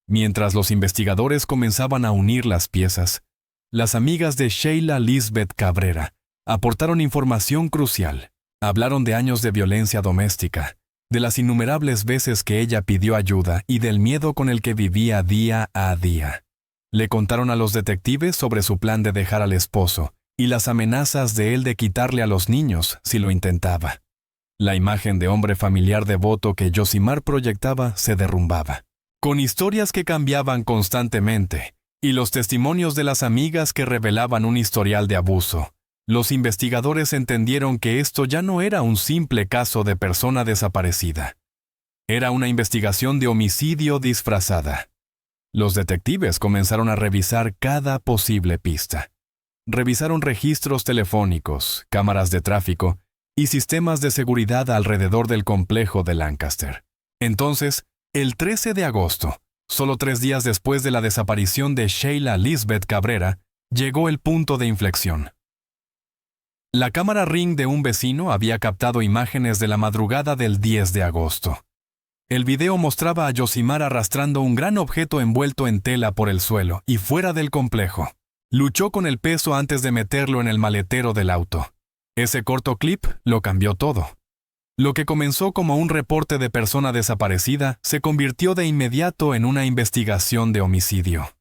Mientras los investigadores comenzaban a unir las piezas, las amigas de Sheila Lisbeth Cabrera aportaron información crucial. Hablaron de años de violencia doméstica, de las innumerables veces que ella pidió ayuda y del miedo con el que vivía día a día. Le contaron a los detectives sobre su plan de dejar al esposo y las amenazas de él de quitarle a los niños si lo intentaba. La imagen de hombre familiar devoto que Josimar proyectaba se derrumbaba, con historias que cambiaban constantemente y los testimonios de las amigas que revelaban un historial de abuso. Los investigadores entendieron que esto ya no era un simple caso de persona desaparecida. Era una investigación de homicidio disfrazada. Los detectives comenzaron a revisar cada posible pista. Revisaron registros telefónicos, cámaras de tráfico y sistemas de seguridad alrededor del complejo de Lancaster. Entonces, el 13 de agosto, solo 3 días después de la desaparición de Sheila Lisbeth Cabrera, llegó el punto de inflexión. La cámara Ring de un vecino había captado imágenes de la madrugada del 10 de agosto. El video mostraba a Josimar arrastrando un gran objeto envuelto en tela por el suelo y fuera del complejo. Luchó con el peso antes de meterlo en el maletero del auto. Ese corto clip lo cambió todo. Lo que comenzó como un reporte de persona desaparecida se convirtió de inmediato en una investigación de homicidio.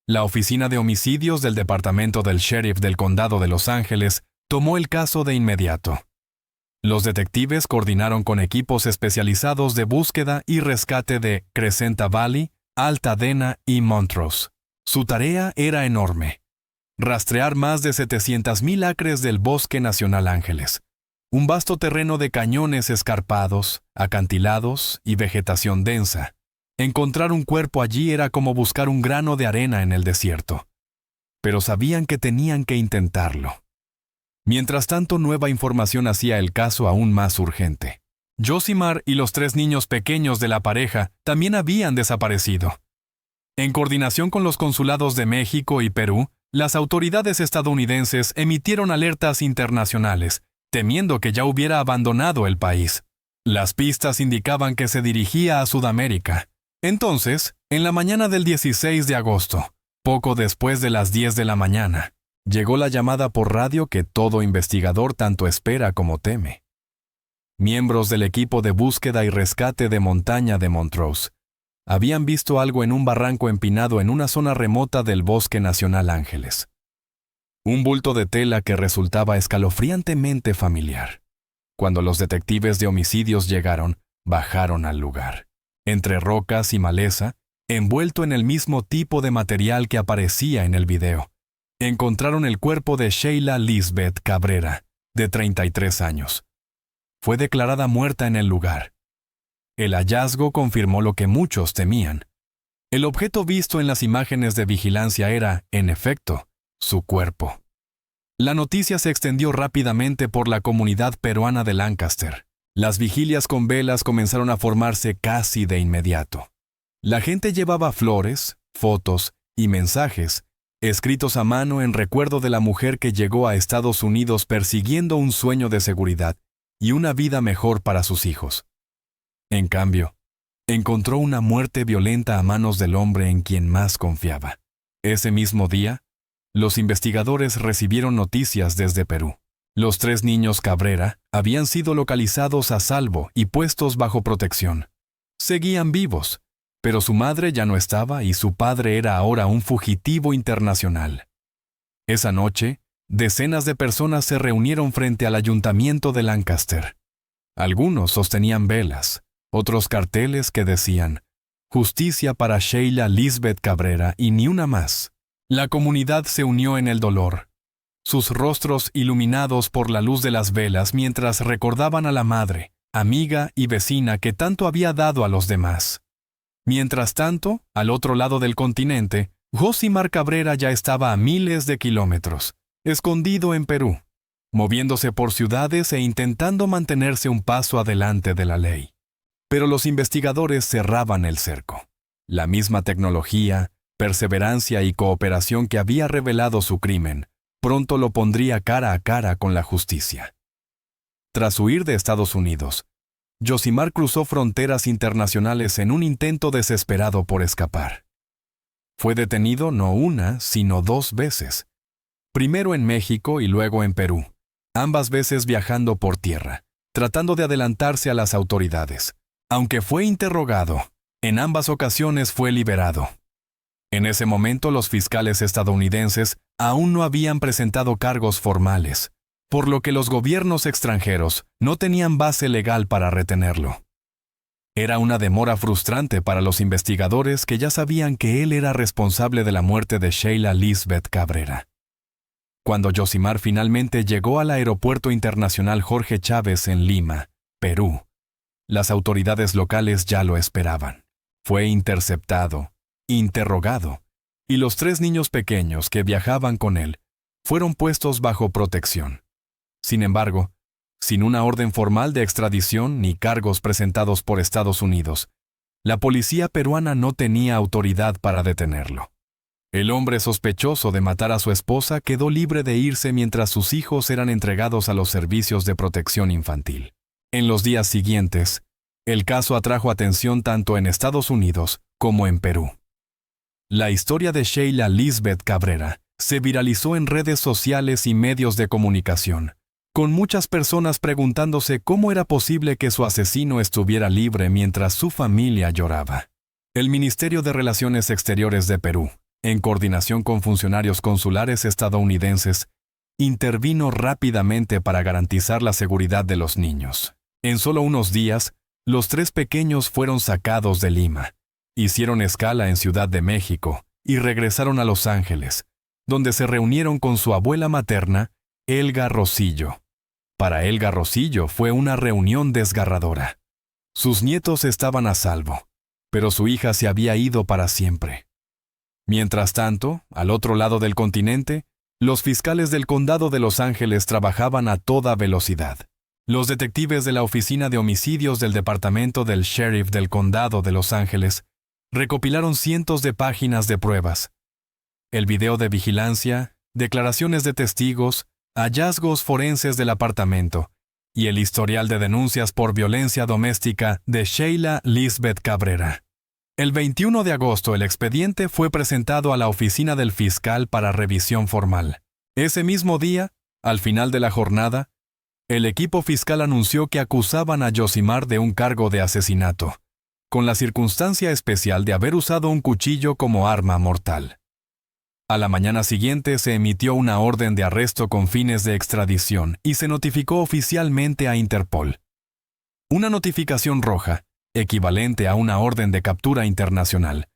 La Oficina de Homicidios del Departamento del Sheriff del Condado de Los Ángeles tomó el caso de inmediato. Los detectives coordinaron con equipos especializados de búsqueda y rescate de Crescenta Valley, Altadena y Montrose. Su tarea era enorme: rastrear más de 700,000 acres del Bosque Nacional Ángeles, un vasto terreno de cañones escarpados, acantilados y vegetación densa. Encontrar un cuerpo allí era como buscar un grano de arena en el desierto. Pero sabían que tenían que intentarlo. Mientras tanto, nueva información hacía el caso aún más urgente. Josimar y los 3 niños pequeños de la pareja también habían desaparecido. En coordinación con los consulados de México y Perú, las autoridades estadounidenses emitieron alertas internacionales, temiendo que ya hubiera abandonado el país. Las pistas indicaban que se dirigía a Sudamérica. Entonces, en la mañana del 16 de agosto, poco después de las 10 de la mañana, llegó la llamada por radio que todo investigador tanto espera como teme. Miembros del equipo de búsqueda y rescate de montaña de Montrose habían visto algo en un barranco empinado en una zona remota del Bosque Nacional Ángeles. Un bulto de tela que resultaba escalofriantemente familiar. Cuando los detectives de homicidios llegaron, bajaron al lugar. Entre rocas y maleza, envuelto en el mismo tipo de material que aparecía en el video, encontraron el cuerpo de Sheila Lisbeth Cabrera, de 33 años. Fue declarada muerta en el lugar. El hallazgo confirmó lo que muchos temían. El objeto visto en las imágenes de vigilancia era, en efecto, su cuerpo. La noticia se extendió rápidamente por la comunidad peruana de Lancaster. Las vigilias con velas comenzaron a formarse casi de inmediato. La gente llevaba flores, fotos y mensajes escritos a mano en recuerdo de la mujer que llegó a Estados Unidos persiguiendo un sueño de seguridad y una vida mejor para sus hijos. En cambio, encontró una muerte violenta a manos del hombre en quien más confiaba. Ese mismo día, los investigadores recibieron noticias desde Perú. Los 3 niños Cabrera habían sido localizados a salvo y puestos bajo protección. Seguían vivos, pero su madre ya no estaba y su padre era ahora un fugitivo internacional. Esa noche, decenas de personas se reunieron frente al ayuntamiento de Lancaster. Algunos sostenían velas, otros carteles que decían: «Justicia para Sheila Lisbeth Cabrera y ni una más». La comunidad se unió en el dolor, sus rostros iluminados por la luz de las velas mientras recordaban a la madre, amiga y vecina que tanto había dado a los demás. Mientras tanto, al otro lado del continente, Josimar Cabrera ya estaba a miles de kilómetros, escondido en Perú, moviéndose por ciudades e intentando mantenerse un paso adelante de la ley. Pero los investigadores cerraban el cerco. La misma tecnología, perseverancia y cooperación que había revelado su crimen, pronto lo pondría cara a cara con la justicia. Tras huir de Estados Unidos, Josimar cruzó fronteras internacionales en un intento desesperado por escapar. Fue detenido no una, sino 2 veces. Primero en México y luego en Perú, ambas veces viajando por tierra, tratando de adelantarse a las autoridades. Aunque fue interrogado, en ambas ocasiones fue liberado. En ese momento los fiscales estadounidenses aún no habían presentado cargos formales, por lo que los gobiernos extranjeros no tenían base legal para retenerlo. Era una demora frustrante para los investigadores que ya sabían que él era responsable de la muerte de Sheila Lisbeth Cabrera. Cuando Josimar finalmente llegó al Aeropuerto Internacional Jorge Chávez en Lima, Perú, las autoridades locales ya lo esperaban. Fue interceptado, interrogado, y los 3 niños pequeños que viajaban con él fueron puestos bajo protección. Sin embargo, sin una orden formal de extradición ni cargos presentados por Estados Unidos, la policía peruana no tenía autoridad para detenerlo. El hombre sospechoso de matar a su esposa quedó libre de irse mientras sus hijos eran entregados a los servicios de protección infantil. En los días siguientes, el caso atrajo atención tanto en Estados Unidos como en Perú. La historia de Sheila Lisbeth Cabrera se viralizó en redes sociales y medios de comunicación, con muchas personas preguntándose cómo era posible que su asesino estuviera libre mientras su familia lloraba. El Ministerio de Relaciones Exteriores de Perú, en coordinación con funcionarios consulares estadounidenses, intervino rápidamente para garantizar la seguridad de los niños. En solo unos días, los 3 pequeños fueron sacados de Lima, hicieron escala en Ciudad de México y regresaron a Los Ángeles, donde se reunieron con su abuela materna, Elga Rosillo. Para Elga Rosillo fue una reunión desgarradora. Sus nietos estaban a salvo, pero su hija se había ido para siempre. Mientras tanto, al otro lado del continente, los fiscales del condado de Los Ángeles trabajaban a toda velocidad. Los detectives de la Oficina de Homicidios del Departamento del Sheriff del Condado de Los Ángeles recopilaron cientos de páginas de pruebas. El video de vigilancia, declaraciones de testigos, hallazgos forenses del apartamento y el historial de denuncias por violencia doméstica de Sheila Lisbeth Cabrera. El 21 de agosto el expediente fue presentado a la oficina del fiscal para revisión formal. Ese mismo día, al final de la jornada, el equipo fiscal anunció que acusaban a Yosimar de un cargo de asesinato, con la circunstancia especial de haber usado un cuchillo como arma mortal. A la mañana siguiente se emitió una orden de arresto con fines de extradición y se notificó oficialmente a Interpol. Una notificación roja, equivalente a una orden de captura internacional,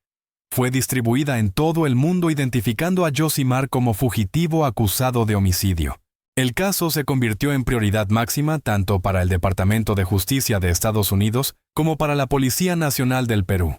fue distribuida en todo el mundo identificando a Yosimar como fugitivo acusado de homicidio. El caso se convirtió en prioridad máxima tanto para el Departamento de Justicia de Estados Unidos como para la Policía Nacional del Perú.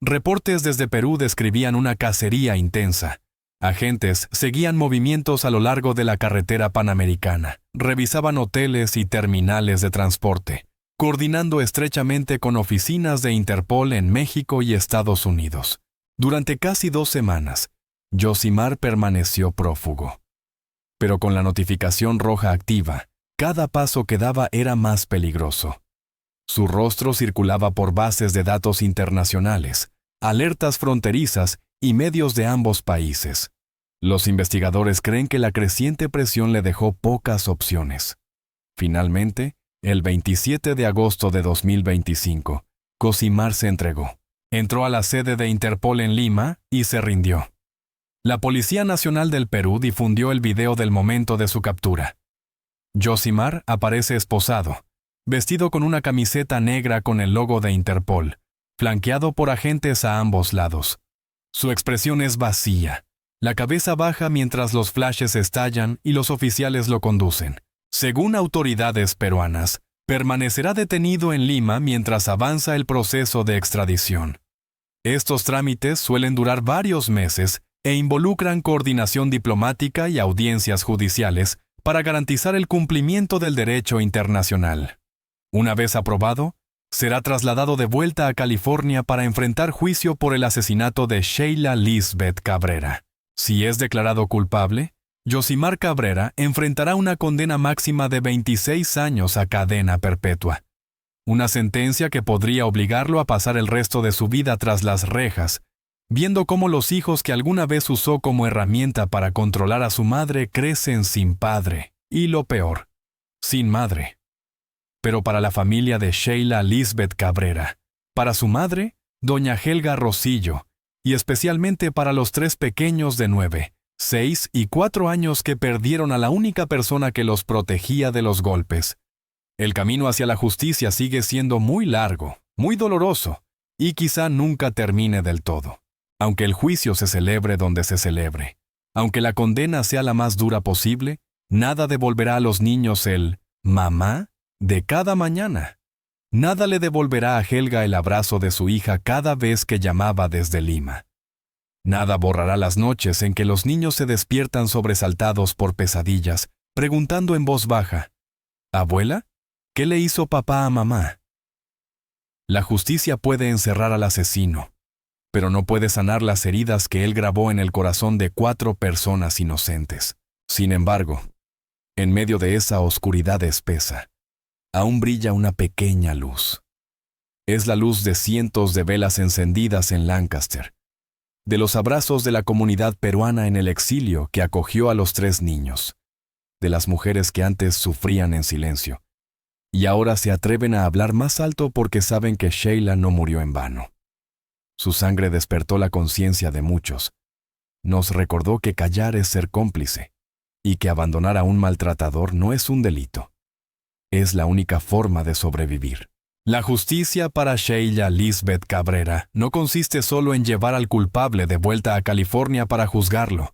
Reportes desde Perú describían una cacería intensa. Agentes seguían movimientos a lo largo de la carretera panamericana, revisaban hoteles y terminales de transporte, coordinando estrechamente con oficinas de Interpol en México y Estados Unidos. Durante casi 2 semanas, Yosimar permaneció prófugo. Pero con la notificación roja activa, cada paso que daba era más peligroso. Su rostro circulaba por bases de datos internacionales, alertas fronterizas y medios de ambos países. Los investigadores creen que la creciente presión le dejó pocas opciones. Finalmente, el 27 de agosto de 2025, Yosimar se entregó. Entró a la sede de Interpol en Lima y se rindió. La Policía Nacional del Perú difundió el video del momento de su captura. Yosimar aparece esposado, vestido con una camiseta negra con el logo de Interpol, flanqueado por agentes a ambos lados. Su expresión es vacía, la cabeza baja mientras los flashes estallan y los oficiales lo conducen. Según autoridades peruanas, permanecerá detenido en Lima mientras avanza el proceso de extradición. Estos trámites suelen durar varios meses e involucran coordinación diplomática y audiencias judiciales para garantizar el cumplimiento del derecho internacional. Una vez aprobado, será trasladado de vuelta a California para enfrentar juicio por el asesinato de Sheila Lisbeth Cabrera. Si es declarado culpable, Yosimar Cabrera enfrentará una condena máxima de 26 años a cadena perpetua. Una sentencia que podría obligarlo a pasar el resto de su vida tras las rejas, viendo cómo los hijos que alguna vez usó como herramienta para controlar a su madre crecen sin padre, y lo peor, sin madre. Pero para la familia de Sheila Lisbeth Cabrera, para su madre, doña Helga Rosillo, y especialmente para los 3 pequeños de 9, 6 y 4 años que perdieron a la única persona que los protegía de los golpes. El camino hacia la justicia sigue siendo muy largo, muy doloroso, y quizá nunca termine del todo. Aunque el juicio se celebre donde se celebre, aunque la condena sea la más dura posible, nada devolverá a los niños el «mamá» de cada mañana. Nada le devolverá a Helga el abrazo de su hija cada vez que llamaba desde Lima. Nada borrará las noches en que los niños se despiertan sobresaltados por pesadillas, preguntando en voz baja, «¿Abuela? ¿Qué le hizo papá a mamá?» La justicia puede encerrar al asesino, pero no puede sanar las heridas que él grabó en el corazón de 4 personas inocentes. Sin embargo, en medio de esa oscuridad espesa, aún brilla una pequeña luz. Es la luz de cientos de velas encendidas en Lancaster, de los abrazos de la comunidad peruana en el exilio que acogió a los 3 niños, de las mujeres que antes sufrían en silencio, y ahora se atreven a hablar más alto porque saben que Sheila no murió en vano. Su sangre despertó la conciencia de muchos. Nos recordó que callar es ser cómplice, y que abandonar a un maltratador no es un delito. Es la única forma de sobrevivir. La justicia para Sheila Lisbeth Cabrera no consiste solo en llevar al culpable de vuelta a California para juzgarlo.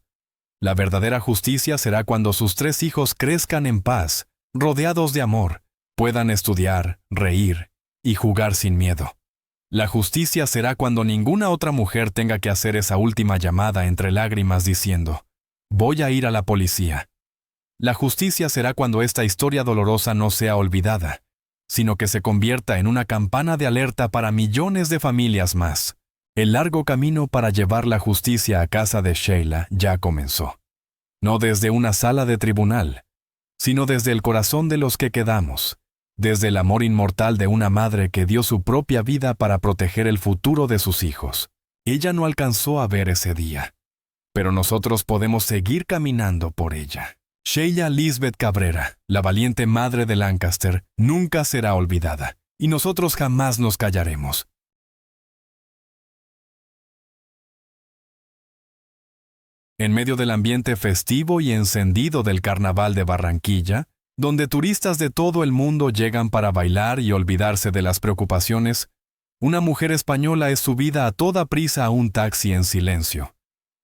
La verdadera justicia será cuando sus 3 hijos crezcan en paz, rodeados de amor, puedan estudiar, reír y jugar sin miedo. La justicia será cuando ninguna otra mujer tenga que hacer esa última llamada entre lágrimas diciendo, «Voy a ir a la policía». La justicia será cuando esta historia dolorosa no sea olvidada, sino que se convierta en una campana de alerta para millones de familias más. El largo camino para llevar la justicia a casa de Sheila ya comenzó. No desde una sala de tribunal, sino desde el corazón de los que quedamos, desde el amor inmortal de una madre que dio su propia vida para proteger el futuro de sus hijos. Ella no alcanzó a ver ese día, pero nosotros podemos seguir caminando por ella. Sheila Lisbeth Cabrera, la valiente madre de Lancaster, nunca será olvidada, y nosotros jamás nos callaremos. En medio del ambiente festivo y encendido del Carnaval de Barranquilla, donde turistas de todo el mundo llegan para bailar y olvidarse de las preocupaciones, una mujer española es subida a toda prisa a un taxi en silencio,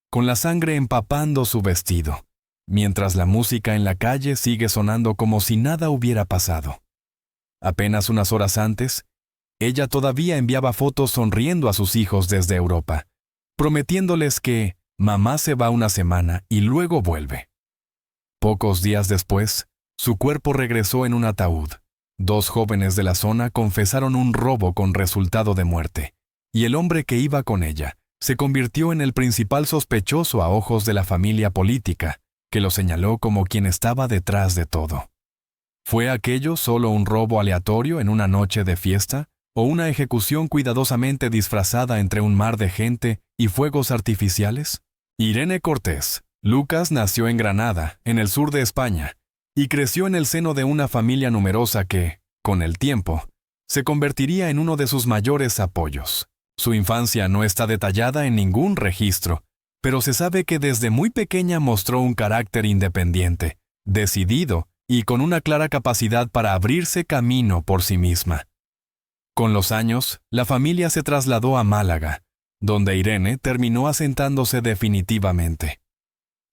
con la sangre empapando su vestido, mientras la música en la calle sigue sonando como si nada hubiera pasado. Apenas unas horas antes, ella todavía enviaba fotos sonriendo a sus hijos desde Europa, prometiéndoles que mamá se va una semana y luego vuelve. Pocos días después, su cuerpo regresó en un ataúd. 2 jóvenes de la zona confesaron un robo con resultado de muerte, y el hombre que iba con ella se convirtió en el principal sospechoso a ojos de la familia política, que lo señaló como quien estaba detrás de todo. ¿Fue aquello solo un robo aleatorio en una noche de fiesta, o una ejecución cuidadosamente disfrazada entre un mar de gente y fuegos artificiales? Irene Cortés Lucas nació en Granada, en el sur de España, y creció en el seno de una familia numerosa que, con el tiempo, se convertiría en uno de sus mayores apoyos. Su infancia no está detallada en ningún registro, pero se sabe que desde muy pequeña mostró un carácter independiente, decidido y con una clara capacidad para abrirse camino por sí misma. Con los años, la familia se trasladó a Málaga, donde Irene terminó asentándose definitivamente.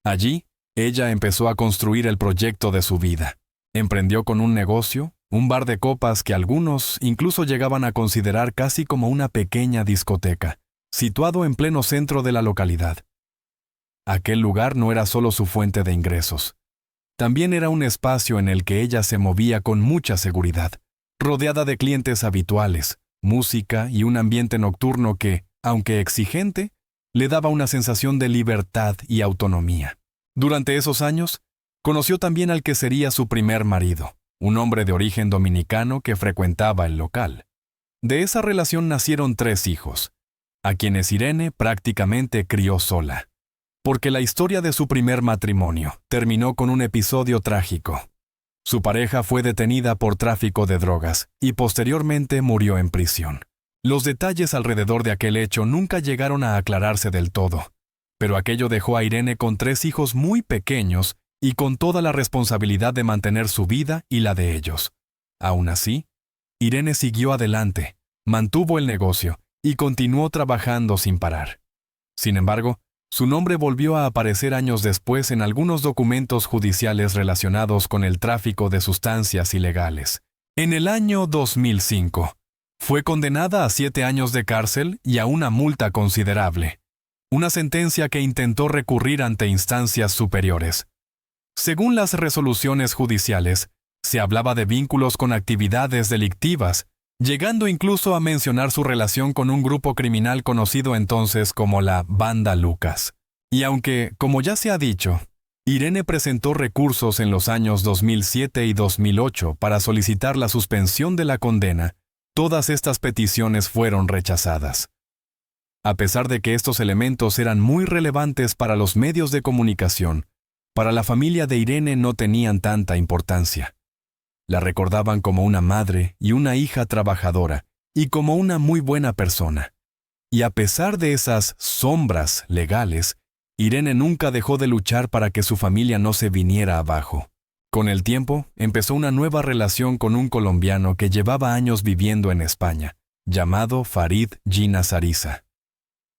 Allí, ella empezó a construir el proyecto de su vida. Emprendió con un negocio, un bar de copas que algunos incluso llegaban a considerar casi como una pequeña discoteca, situado en pleno centro de la localidad. Aquel lugar no era solo su fuente de ingresos. También era un espacio en el que ella se movía con mucha seguridad, rodeada de clientes habituales, música y un ambiente nocturno que, aunque exigente, le daba una sensación de libertad y autonomía. Durante esos años, conoció también al que sería su primer marido, un hombre de origen dominicano que frecuentaba el local. De esa relación nacieron 3 hijos, a quienes Irene prácticamente crió sola, porque la historia de su primer matrimonio terminó con un episodio trágico. Su pareja fue detenida por tráfico de drogas y posteriormente murió en prisión. Los detalles alrededor de aquel hecho nunca llegaron a aclararse del todo, pero aquello dejó a Irene con 3 hijos muy pequeños y con toda la responsabilidad de mantener su vida y la de ellos. Aún así, Irene siguió adelante, mantuvo el negocio y continuó trabajando sin parar. Sin embargo, su nombre volvió a aparecer años después en algunos documentos judiciales relacionados con el tráfico de sustancias ilegales. En el año 2005, fue condenada a 7 años de cárcel y a una multa considerable, una sentencia que intentó recurrir ante instancias superiores. Según las resoluciones judiciales, se hablaba de vínculos con actividades delictivas, llegando incluso a mencionar su relación con un grupo criminal conocido entonces como la Banda Lucas. Y aunque, como ya se ha dicho, Irene presentó recursos en los años 2007 y 2008 para solicitar la suspensión de la condena, todas estas peticiones fueron rechazadas. A pesar de que estos elementos eran muy relevantes para los medios de comunicación, para la familia de Irene no tenían tanta importancia. La recordaban como una madre y una hija trabajadora, y como una muy buena persona. Y a pesar de esas sombras legales, Irene nunca dejó de luchar para que su familia no se viniera abajo. Con el tiempo, empezó una nueva relación con un colombiano que llevaba años viviendo en España, llamado Farid Gina Zariza.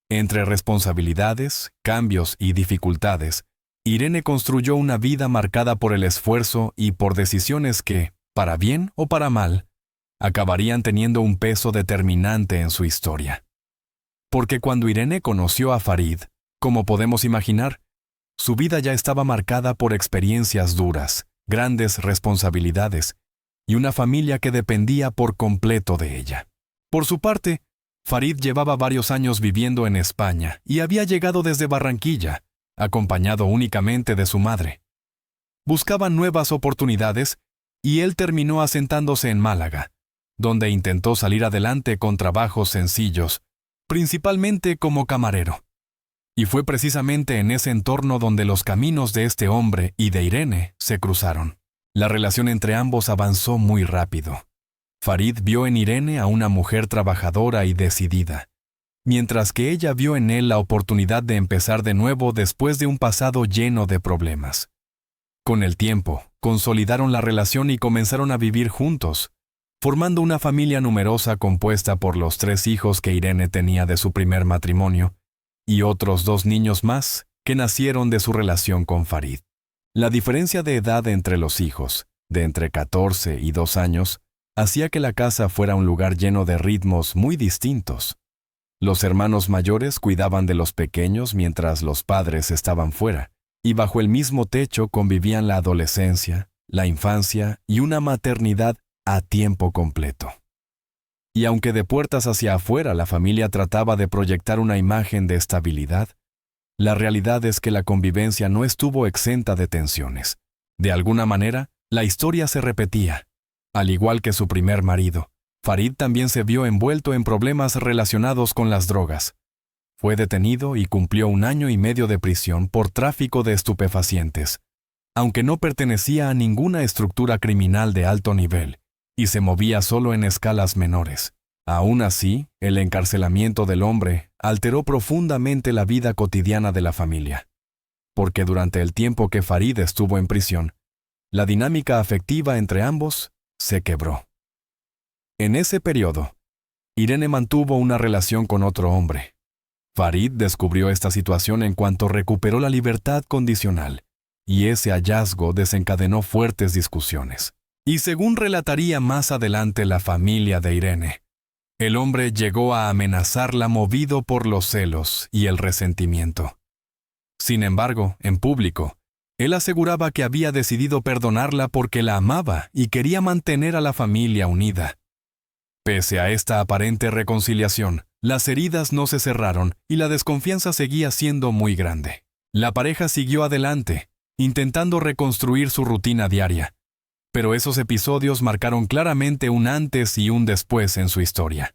Entre responsabilidades, cambios y dificultades, Irene construyó una vida marcada por el esfuerzo y por decisiones que, para bien o para mal, acabarían teniendo un peso determinante en su historia. Porque cuando Irene conoció a Farid, como podemos imaginar, su vida ya estaba marcada por experiencias duras, grandes responsabilidades y una familia que dependía por completo de ella. Por su parte, Farid llevaba varios años viviendo en España y había llegado desde Barranquilla, acompañado únicamente de su madre. Buscaban nuevas oportunidades y él terminó asentándose en Málaga, donde intentó salir adelante con trabajos sencillos, principalmente como camarero. Y fue precisamente en ese entorno donde los caminos de este hombre y de Irene se cruzaron. La relación entre ambos avanzó muy rápido. Farid vio en Irene a una mujer trabajadora y decidida, mientras que ella vio en él la oportunidad de empezar de nuevo después de un pasado lleno de problemas. Con el tiempo, consolidaron la relación y comenzaron a vivir juntos, formando una familia numerosa compuesta por los 3 hijos que Irene tenía de su primer matrimonio y otros 2 niños más que nacieron de su relación con Farid. La diferencia de edad entre los hijos, de entre 14 y 2 años, hacía que la casa fuera un lugar lleno de ritmos muy distintos. Los hermanos mayores cuidaban de los pequeños mientras los padres estaban fuera, y bajo el mismo techo convivían la adolescencia, la infancia y una maternidad a tiempo completo. Y aunque de puertas hacia afuera la familia trataba de proyectar una imagen de estabilidad, la realidad es que la convivencia no estuvo exenta de tensiones. De alguna manera, la historia se repetía. Al igual que su primer marido, Farid también se vio envuelto en problemas relacionados con las drogas. Fue detenido y cumplió 1 año y medio de prisión por tráfico de estupefacientes, aunque no pertenecía a ninguna estructura criminal de alto nivel y se movía solo en escalas menores. Aún así, el encarcelamiento del hombre alteró profundamente la vida cotidiana de la familia, porque durante el tiempo que Farid estuvo en prisión, la dinámica afectiva entre ambos se quebró. En ese periodo, Irene mantuvo una relación con otro hombre. Farid descubrió esta situación en cuanto recuperó la libertad condicional, y ese hallazgo desencadenó fuertes discusiones. Y según relataría más adelante la familia de Irene, el hombre llegó a amenazarla movido por los celos y el resentimiento. Sin embargo, en público, él aseguraba que había decidido perdonarla porque la amaba y quería mantener a la familia unida. Pese a esta aparente reconciliación, las heridas no se cerraron y la desconfianza seguía siendo muy grande. La pareja siguió adelante, intentando reconstruir su rutina diaria, pero esos episodios marcaron claramente un antes y un después en su historia.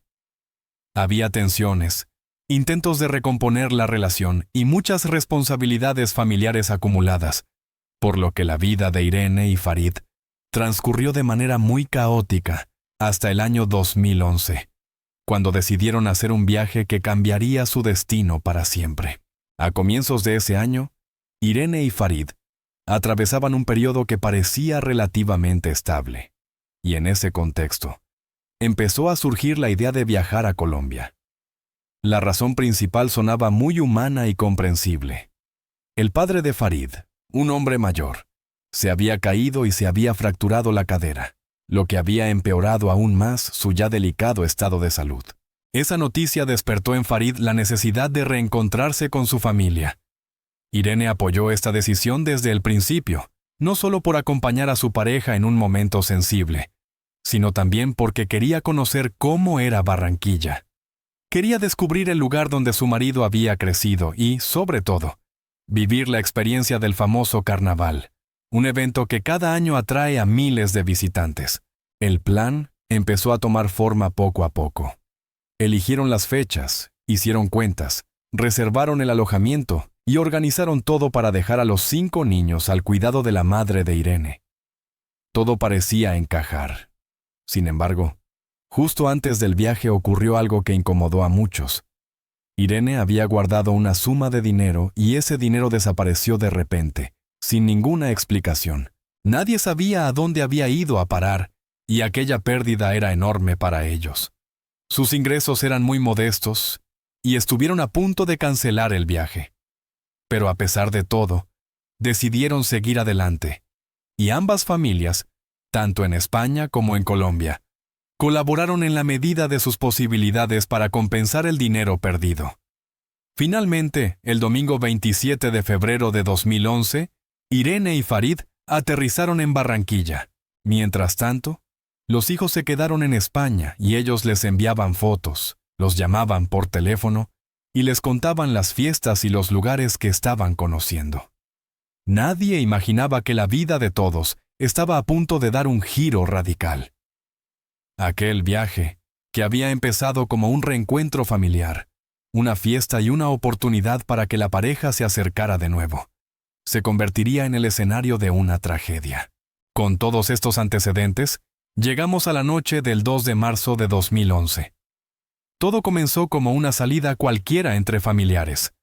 Había tensiones, intentos de recomponer la relación y muchas responsabilidades familiares acumuladas, por lo que la vida de Irene y Farid transcurrió de manera muy caótica hasta el año 2011, cuando decidieron hacer un viaje que cambiaría su destino para siempre. A comienzos de ese año, Irene y Farid atravesaban un periodo que parecía relativamente estable, y en ese contexto, empezó a surgir la idea de viajar a Colombia. La razón principal sonaba muy humana y comprensible. El padre de Farid, un hombre mayor, se había caído y se había fracturado la cadera, lo que había empeorado aún más su ya delicado estado de salud. Esa noticia despertó en Farid la necesidad de reencontrarse con su familia. Irene apoyó esta decisión desde el principio, no solo por acompañar a su pareja en un momento sensible, sino también porque quería conocer cómo era Barranquilla. Quería descubrir el lugar donde su marido había crecido y, sobre todo, vivir la experiencia del famoso carnaval, un evento que cada año atrae a miles de visitantes. El plan empezó a tomar forma poco a poco. Eligieron las fechas, hicieron cuentas, reservaron el alojamiento y organizaron todo para dejar a los 5 niños al cuidado de la madre de Irene. Todo parecía encajar. Sin embargo, justo antes del viaje ocurrió algo que incomodó a muchos. Irene había guardado una suma de dinero y ese dinero desapareció de repente, sin ninguna explicación. Nadie sabía a dónde había ido a parar, y aquella pérdida era enorme para ellos. Sus ingresos eran muy modestos, y estuvieron a punto de cancelar el viaje. Pero a pesar de todo, decidieron seguir adelante, y ambas familias, tanto en España como en Colombia, colaboraron en la medida de sus posibilidades para compensar el dinero perdido. Finalmente, el domingo 27 de febrero de 2011, Irene y Farid aterrizaron en Barranquilla. Mientras tanto, los hijos se quedaron en España y ellos les enviaban fotos, los llamaban por teléfono y les contaban las fiestas y los lugares que estaban conociendo. Nadie imaginaba que la vida de todos estaba a punto de dar un giro radical. Aquel viaje, que había empezado como un reencuentro familiar, una fiesta y una oportunidad para que la pareja se acercara de nuevo, se convertiría en el escenario de una tragedia. Con todos estos antecedentes, llegamos a la noche del 2 de marzo de 2011. Todo comenzó como una salida cualquiera entre familiares.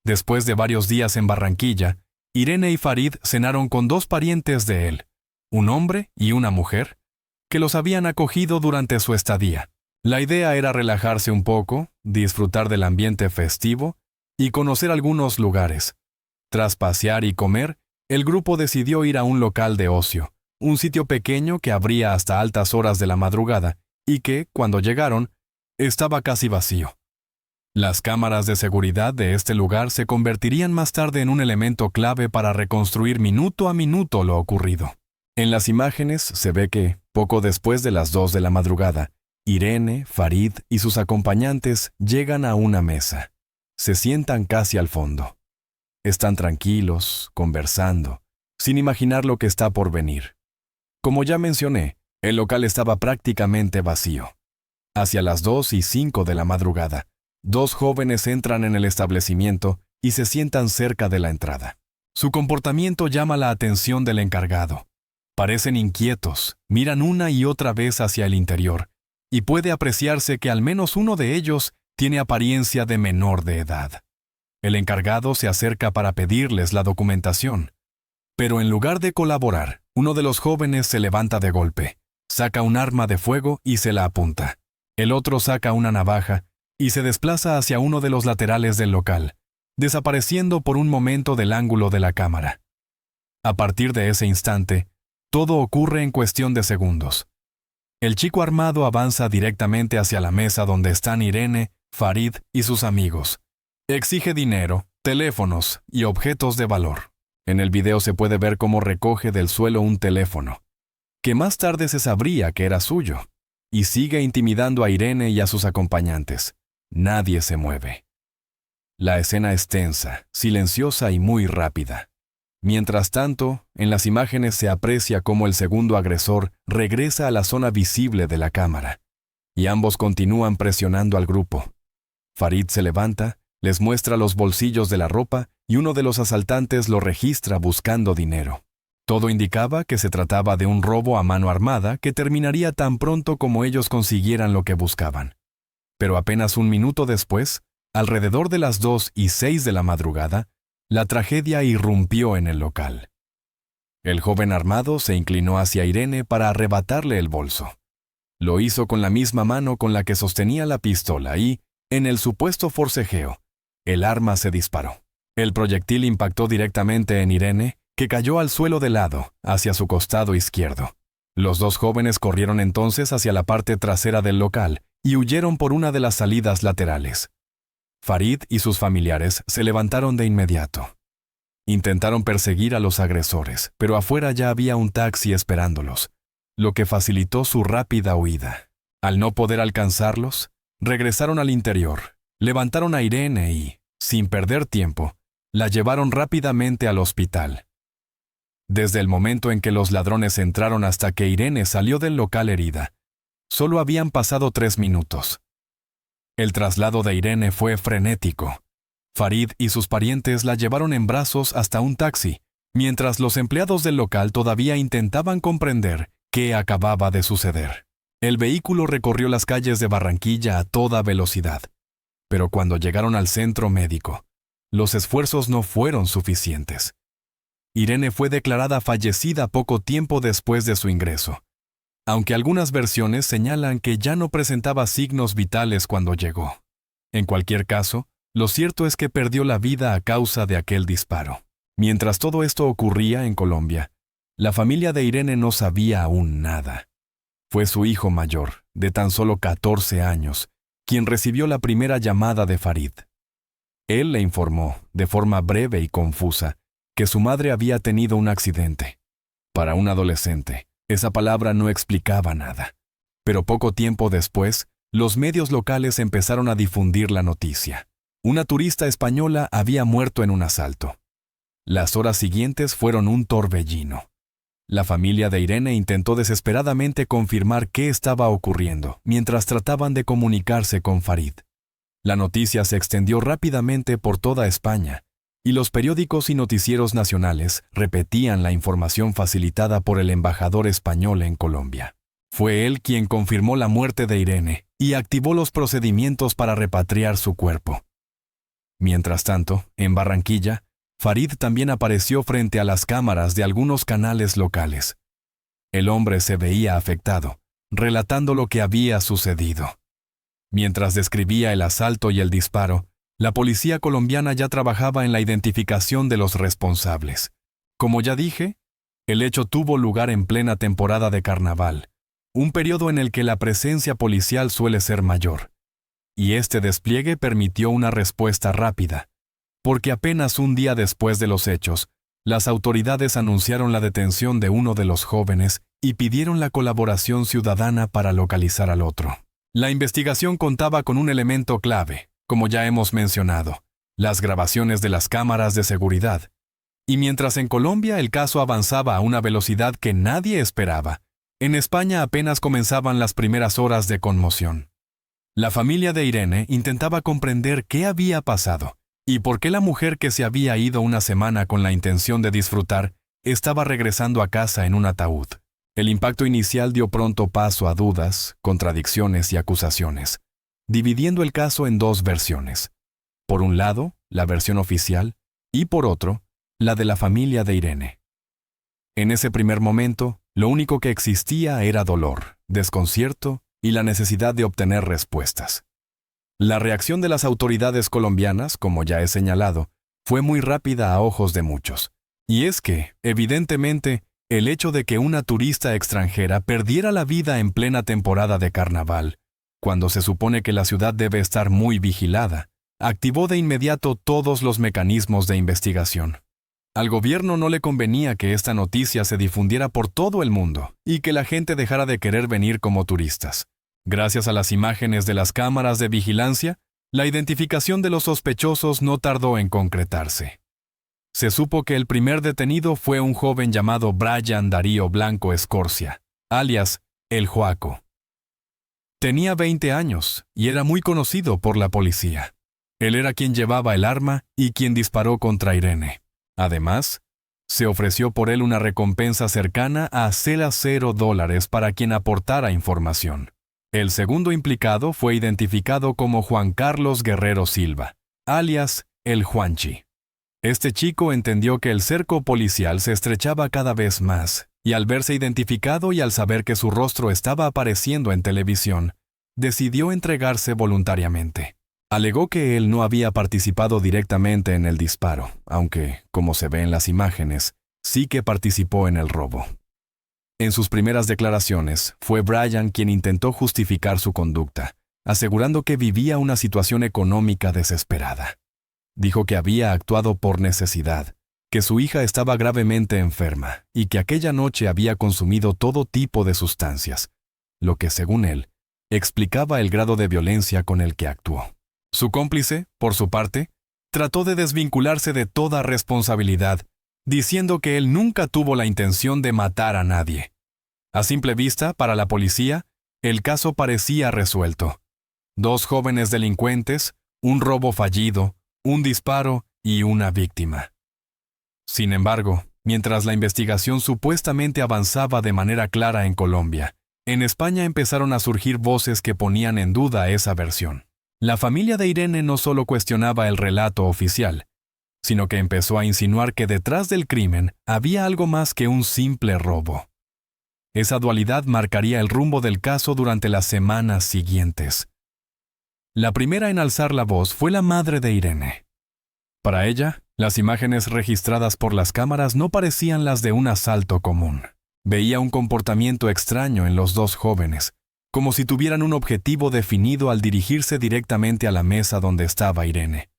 Después de varios días en Barranquilla, Irene y Farid cenaron con 2 parientes de él, un hombre y una mujer, que los habían acogido durante su estadía. La idea era relajarse un poco, disfrutar del ambiente festivo y conocer algunos lugares. Tras pasear y comer, el grupo decidió ir a un local de ocio, un sitio pequeño que abría hasta altas horas de la madrugada y que, cuando llegaron, estaba casi vacío. Las cámaras de seguridad de este lugar se convertirían más tarde en un elemento clave para reconstruir minuto a minuto lo ocurrido. En las imágenes se ve que, poco después de las 2 de la madrugada, Irene, Farid y sus acompañantes llegan a una mesa. Se sientan casi al fondo. Están tranquilos, conversando, sin imaginar lo que está por venir. Como ya mencioné, el local estaba prácticamente vacío. Hacia las 2:05 de la madrugada, 2 jóvenes entran en el establecimiento y se sientan cerca de la entrada. Su comportamiento llama la atención del encargado. Parecen inquietos, miran una y otra vez hacia el interior, y puede apreciarse que al menos uno de ellos tiene apariencia de menor de edad. El encargado se acerca para pedirles la documentación, pero en lugar de colaborar, uno de los jóvenes se levanta de golpe, saca un arma de fuego y se la apunta. El otro saca una navaja y se desplaza hacia uno de los laterales del local, desapareciendo por un momento del ángulo de la cámara. A partir de ese instante, todo ocurre en cuestión de segundos. El chico armado avanza directamente hacia la mesa donde están Irene, Farid y sus amigos. Exige dinero, teléfonos y objetos de valor. En el video se puede ver cómo recoge del suelo un teléfono, que más tarde se sabría que era suyo, y sigue intimidando a Irene y a sus acompañantes. Nadie se mueve. La escena es tensa, silenciosa y muy rápida. Mientras tanto, en las imágenes se aprecia cómo el segundo agresor regresa a la zona visible de la cámara, y ambos continúan presionando al grupo. Farid se levanta, les muestra los bolsillos de la ropa y uno de los asaltantes lo registra buscando dinero. Todo indicaba que se trataba de un robo a mano armada que terminaría tan pronto como ellos consiguieran lo que buscaban. Pero apenas un minuto después, alrededor de las 2:06 de la madrugada, la tragedia irrumpió en el local. El joven armado se inclinó hacia Irene para arrebatarle el bolso. Lo hizo con la misma mano con la que sostenía la pistola y, en el supuesto forcejeo, el arma se disparó. El proyectil impactó directamente en Irene, que cayó al suelo de lado, hacia su costado izquierdo. Los 2 jóvenes corrieron entonces hacia la parte trasera del local y huyeron por una de las salidas laterales. Farid y sus familiares se levantaron de inmediato. Intentaron perseguir a los agresores, pero afuera ya había un taxi esperándolos, lo que facilitó su rápida huida. Al no poder alcanzarlos, regresaron al interior, levantaron a Irene y, sin perder tiempo, la llevaron rápidamente al hospital. Desde el momento en que los ladrones entraron hasta que Irene salió del local herida, solo habían pasado 3 minutos. El traslado de Irene fue frenético. Farid y sus parientes la llevaron en brazos hasta un taxi, mientras los empleados del local todavía intentaban comprender qué acababa de suceder. El vehículo recorrió las calles de Barranquilla a toda velocidad, pero cuando llegaron al centro médico, los esfuerzos no fueron suficientes. Irene fue declarada fallecida poco tiempo después de su ingreso, aunque algunas versiones señalan que ya no presentaba signos vitales cuando llegó. En cualquier caso, lo cierto es que perdió la vida a causa de aquel disparo. Mientras todo esto ocurría en Colombia, la familia de Irene no sabía aún nada. Fue su hijo mayor, de tan solo 14 años, quien recibió la primera llamada de Farid. Él le informó, de forma breve y confusa, que su madre había tenido un accidente. Para un adolescente, esa palabra no explicaba nada. Pero poco tiempo después, los medios locales empezaron a difundir la noticia. Una turista española había muerto en un asalto. Las horas siguientes fueron un torbellino. La familia de Irene intentó desesperadamente confirmar qué estaba ocurriendo, mientras trataban de comunicarse con Farid. La noticia se extendió rápidamente por toda España, y los periódicos y noticieros nacionales repetían la información facilitada por el embajador español en Colombia. Fue él quien confirmó la muerte de Irene y activó los procedimientos para repatriar su cuerpo. Mientras tanto, en Barranquilla, Farid también apareció frente a las cámaras de algunos canales locales. El hombre se veía afectado, relatando lo que había sucedido. Mientras describía el asalto y el disparo, la policía colombiana ya trabajaba en la identificación de los responsables. Como ya dije, el hecho tuvo lugar en plena temporada de carnaval, un periodo en el que la presencia policial suele ser mayor. Y este despliegue permitió una respuesta rápida, porque apenas un día después de los hechos, las autoridades anunciaron la detención de uno de los jóvenes y pidieron la colaboración ciudadana para localizar al otro. La investigación contaba con un elemento clave, como ya hemos mencionado, las grabaciones de las cámaras de seguridad. Y mientras en Colombia el caso avanzaba a una velocidad que nadie esperaba, en España apenas comenzaban las primeras horas de conmoción. La familia de Irene intentaba comprender qué había pasado y por qué la mujer que se había ido una semana con la intención de disfrutar estaba regresando a casa en un ataúd. El impacto inicial dio pronto paso a dudas, contradicciones y acusaciones, dividiendo el caso en dos versiones. Por un lado, la versión oficial, y por otro, la de la familia de Irene. En ese primer momento, lo único que existía era dolor, desconcierto y la necesidad de obtener respuestas. La reacción de las autoridades colombianas, como ya he señalado, fue muy rápida a ojos de muchos. Y es que, evidentemente, el hecho de que una turista extranjera perdiera la vida en plena temporada de carnaval, cuando se supone que la ciudad debe estar muy vigilada, activó de inmediato todos los mecanismos de investigación. Al gobierno no le convenía que esta noticia se difundiera por todo el mundo y que la gente dejara de querer venir como turistas. Gracias a las imágenes de las cámaras de vigilancia, la identificación de los sospechosos no tardó en concretarse. Se supo que el primer detenido fue un joven llamado Brian Darío Blanco Escorcia, alias El Joaco. Tenía 20 años y era muy conocido por la policía. Él era quien llevaba el arma y quien disparó contra Irene. Además, se ofreció por él una recompensa cercana a $0 para quien aportara información. El segundo implicado fue identificado como Juan Carlos Guerrero Silva, alias El Juanchi. Este chico entendió que el cerco policial se estrechaba cada vez más, y al verse identificado y al saber que su rostro estaba apareciendo en televisión, decidió entregarse voluntariamente. Alegó que él no había participado directamente en el disparo, aunque, como se ve en las imágenes, sí que participó en el robo. En sus primeras declaraciones, fue Brian quien intentó justificar su conducta, asegurando que vivía una situación económica desesperada. Dijo que había actuado por necesidad, que su hija estaba gravemente enferma y que aquella noche había consumido todo tipo de sustancias, lo que, según él, explicaba el grado de violencia con el que actuó. Su cómplice, por su parte, trató de desvincularse de toda responsabilidad, diciendo que él nunca tuvo la intención de matar a nadie. A simple vista, para la policía, el caso parecía resuelto. 2 jóvenes delincuentes, un robo fallido, un disparo y una víctima. Sin embargo, mientras la investigación supuestamente avanzaba de manera clara en Colombia, en España empezaron a surgir voces que ponían en duda esa versión. La familia de Irene no solo cuestionaba el relato oficial, sino que empezó a insinuar que detrás del crimen había algo más que un simple robo. Esa dualidad marcaría el rumbo del caso durante las semanas siguientes. La primera en alzar la voz fue la madre de Irene. Para ella, las imágenes registradas por las cámaras no parecían las de un asalto común. Veía un comportamiento extraño en los dos jóvenes, como si tuvieran un objetivo definido al dirigirse directamente a la mesa donde estaba Irene.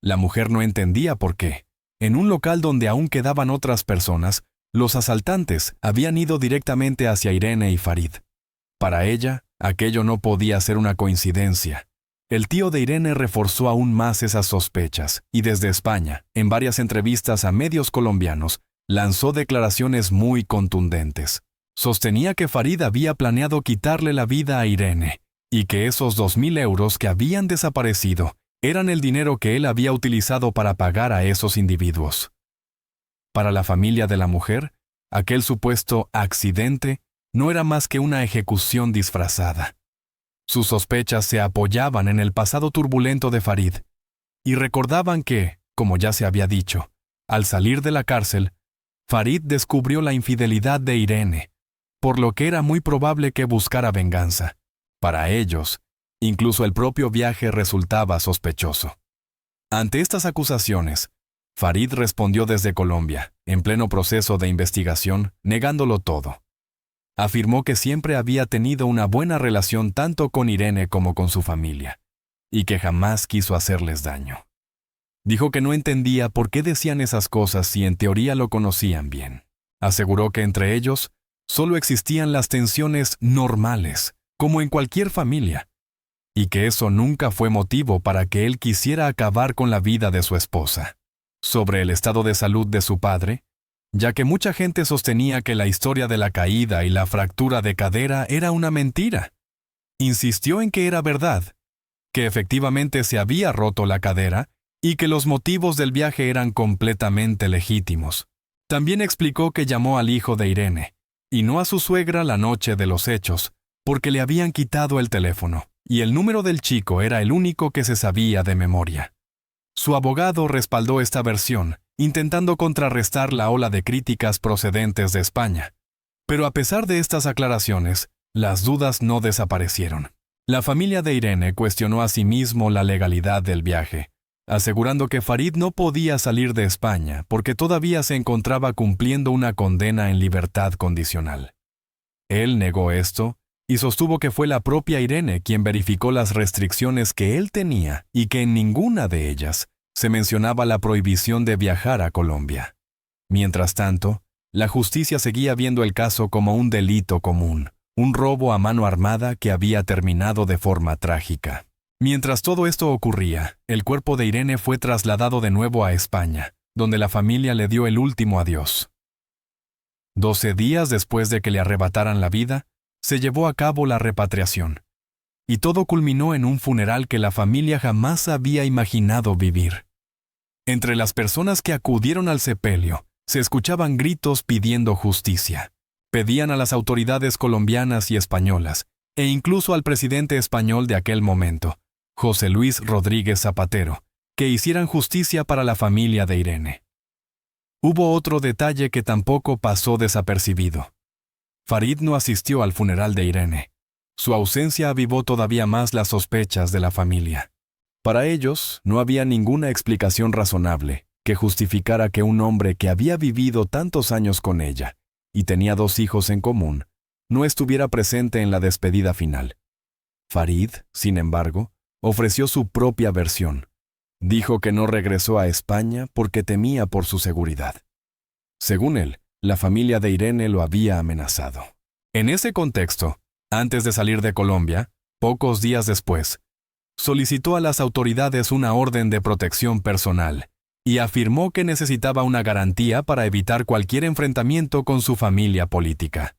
La mujer no entendía por qué. En un local donde aún quedaban otras personas, los asaltantes habían ido directamente hacia Irene y Farid. Para ella, aquello no podía ser una coincidencia. El tío de Irene reforzó aún más esas sospechas y desde España, en varias entrevistas a medios colombianos, lanzó declaraciones muy contundentes. Sostenía que Farid había planeado quitarle la vida a Irene y que esos 2.000 euros que habían desaparecido eran el dinero que él había utilizado para pagar a esos individuos. Para la familia de la mujer, aquel supuesto accidente no era más que una ejecución disfrazada. Sus sospechas se apoyaban en el pasado turbulento de Farid y recordaban que, como ya se había dicho, al salir de la cárcel, Farid descubrió la infidelidad de Irene, por lo que era muy probable que buscara venganza. Para ellos, incluso el propio viaje resultaba sospechoso. Ante estas acusaciones, Farid respondió desde Colombia, en pleno proceso de investigación, negándolo todo. Afirmó que siempre había tenido una buena relación tanto con Irene como con su familia, y que jamás quiso hacerles daño. Dijo que no entendía por qué decían esas cosas si en teoría lo conocían bien. Aseguró que entre ellos solo existían las tensiones normales, como en cualquier familia, y que eso nunca fue motivo para que él quisiera acabar con la vida de su esposa. Sobre el estado de salud de su padre, ya que mucha gente sostenía que la historia de la caída y la fractura de cadera era una mentira. Insistió en que era verdad, que efectivamente se había roto la cadera y que los motivos del viaje eran completamente legítimos. También explicó que llamó al hijo de Irene, y no a su suegra la noche de los hechos, porque le habían quitado el teléfono, y el número del chico era el único que se sabía de memoria. Su abogado respaldó esta versión, intentando contrarrestar la ola de críticas procedentes de España. Pero a pesar de estas aclaraciones, las dudas no desaparecieron. La familia de Irene cuestionó asimismo la legalidad del viaje, asegurando que Farid no podía salir de España porque todavía se encontraba cumpliendo una condena en libertad condicional. Él negó esto y sostuvo que fue la propia Irene quien verificó las restricciones que él tenía y que en ninguna de ellas se mencionaba la prohibición de viajar a Colombia. Mientras tanto, la justicia seguía viendo el caso como un delito común, un robo a mano armada que había terminado de forma trágica. Mientras todo esto ocurría, el cuerpo de Irene fue trasladado de nuevo a España, donde la familia le dio el último adiós. 12 días después de que le arrebataran la vida, se llevó a cabo la repatriación, y todo culminó en un funeral que la familia jamás había imaginado vivir. Entre las personas que acudieron al sepelio, se escuchaban gritos pidiendo justicia. Pedían a las autoridades colombianas y españolas, e incluso al presidente español de aquel momento, José Luis Rodríguez Zapatero, que hicieran justicia para la familia de Irene. Hubo otro detalle que tampoco pasó desapercibido. Farid no asistió al funeral de Irene. Su ausencia avivó todavía más las sospechas de la familia. Para ellos, no había ninguna explicación razonable que justificara que un hombre que había vivido tantos años con ella y tenía 2 hijos en común, no estuviera presente en la despedida final. Farid, sin embargo, ofreció su propia versión. Dijo que no regresó a España porque temía por su seguridad. Según él, la familia de Irene lo había amenazado. En ese contexto, antes de salir de Colombia, pocos días después, solicitó a las autoridades una orden de protección personal y afirmó que necesitaba una garantía para evitar cualquier enfrentamiento con su familia política.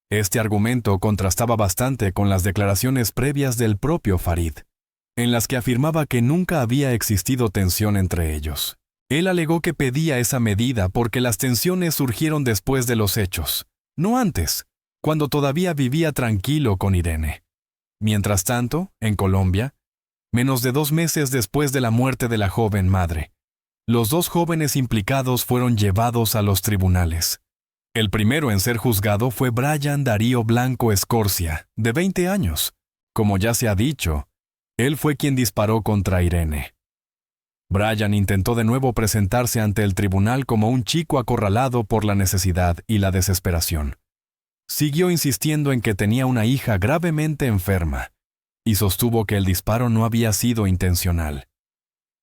Este argumento contrastaba bastante con las declaraciones previas del propio Farid. en las que afirmaba que nunca había existido tensión entre ellos. Él alegó que pedía esa medida porque las tensiones surgieron después de los hechos, no antes, cuando todavía vivía tranquilo con Irene. Mientras tanto, en Colombia, menos de 2 meses después de la muerte de la joven madre, los 2 jóvenes implicados fueron llevados a los tribunales. El primero en ser juzgado fue Brian Darío Blanco Escorcia, de 20 años. Como ya se ha dicho, él fue quien disparó contra Irene. Brian intentó de nuevo presentarse ante el tribunal como un chico acorralado por la necesidad y la desesperación. Siguió insistiendo en que tenía una hija gravemente enferma y sostuvo que el disparo no había sido intencional.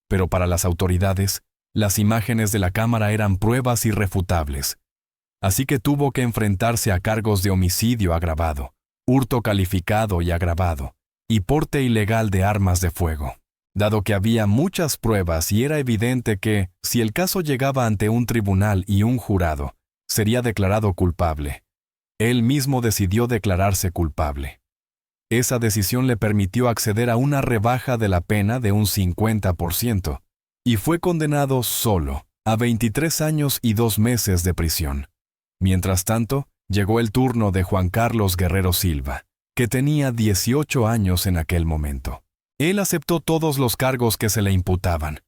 Pero para las autoridades, las imágenes de la cámara eran pruebas irrefutables, así que tuvo que enfrentarse a cargos de homicidio agravado, hurto calificado y agravado, y porte ilegal de armas de fuego. Dado que había muchas pruebas y era evidente que, si el caso llegaba ante un tribunal y un jurado, sería declarado culpable. Él mismo decidió declararse culpable. Esa decisión le permitió acceder a una rebaja de la pena de un 50%, y fue condenado solo a 23 años y 2 meses de prisión. Mientras tanto, llegó el turno de Juan Carlos Guerrero Silva, que tenía 18 años en aquel momento. Él aceptó todos los cargos que se le imputaban.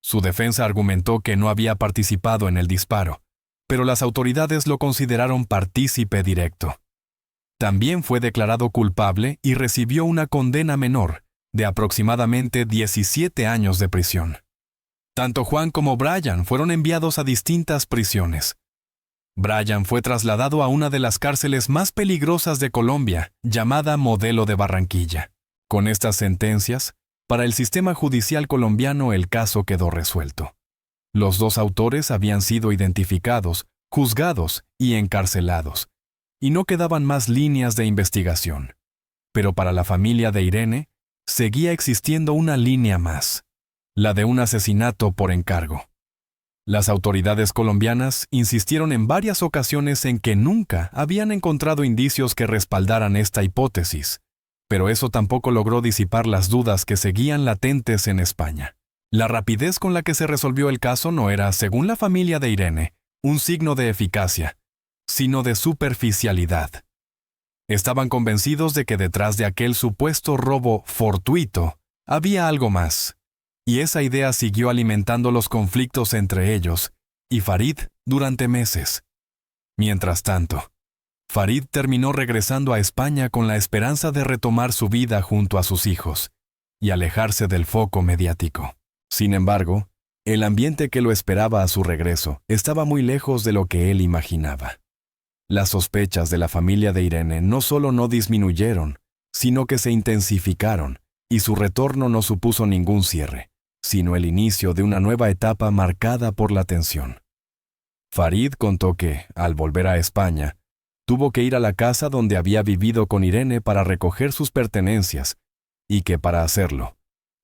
Su defensa argumentó que no había participado en el disparo, pero las autoridades lo consideraron partícipe directo. También fue declarado culpable y recibió una condena menor, de aproximadamente 17 años de prisión. Tanto Juan como Brian fueron enviados a distintas prisiones. Brian fue trasladado a una de las cárceles más peligrosas de Colombia, llamada Modelo de Barranquilla. Con estas sentencias, para el sistema judicial colombiano el caso quedó resuelto. Los 2 autores habían sido identificados, juzgados y encarcelados, y no quedaban más líneas de investigación. Pero para la familia de Irene, seguía existiendo una línea más, la de un asesinato por encargo. Las autoridades colombianas insistieron en varias ocasiones en que nunca habían encontrado indicios que respaldaran esta hipótesis, pero eso tampoco logró disipar las dudas que seguían latentes en España. La rapidez con la que se resolvió el caso no era, según la familia de Irene, un signo de eficacia, sino de superficialidad. Estaban convencidos de que detrás de aquel supuesto robo fortuito había algo más, y esa idea siguió alimentando los conflictos entre ellos y Farid durante meses. Mientras tanto, Farid terminó regresando a España con la esperanza de retomar su vida junto a sus hijos y alejarse del foco mediático. Sin embargo, el ambiente que lo esperaba a su regreso estaba muy lejos de lo que él imaginaba. Las sospechas de la familia de Irene no solo no disminuyeron, sino que se intensificaron, y su retorno no supuso ningún cierre, sino el inicio de una nueva etapa marcada por la tensión. Farid contó que, al volver a España, tuvo que ir a la casa donde había vivido con Irene para recoger sus pertenencias, y que para hacerlo,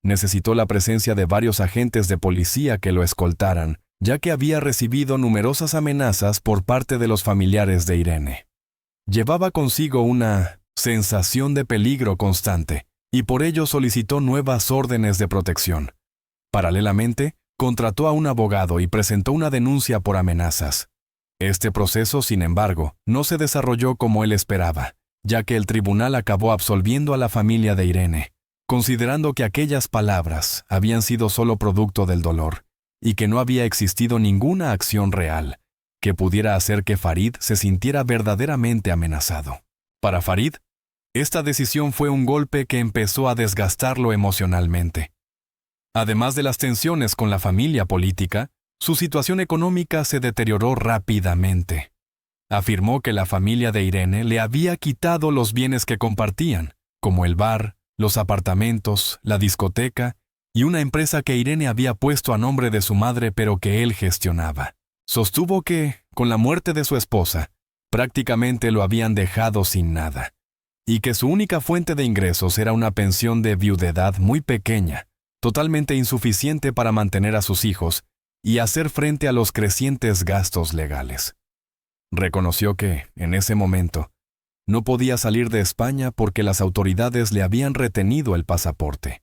necesitó la presencia de varios agentes de policía que lo escoltaran, ya que había recibido numerosas amenazas por parte de los familiares de Irene. Llevaba consigo una sensación de peligro constante, y por ello solicitó nuevas órdenes de protección. Paralelamente, contrató a un abogado y presentó una denuncia por amenazas. Este proceso, sin embargo, no se desarrolló como él esperaba, ya que el tribunal acabó absolviendo a la familia de Irene, considerando que aquellas palabras habían sido solo producto del dolor y que no había existido ninguna acción real que pudiera hacer que Farid se sintiera verdaderamente amenazado. Para Farid, esta decisión fue un golpe que empezó a desgastarlo emocionalmente. Además de las tensiones con la familia política, su situación económica se deterioró rápidamente. Afirmó que la familia de Irene le había quitado los bienes que compartían, como el bar, los apartamentos, la discoteca y una empresa que Irene había puesto a nombre de su madre pero que él gestionaba. Sostuvo que, con la muerte de su esposa, prácticamente lo habían dejado sin nada, y que su única fuente de ingresos era una pensión de viudedad muy pequeña, totalmente insuficiente para mantener a sus hijos y hacer frente a los crecientes gastos legales. Reconoció que, en ese momento, no podía salir de España porque las autoridades le habían retenido el pasaporte,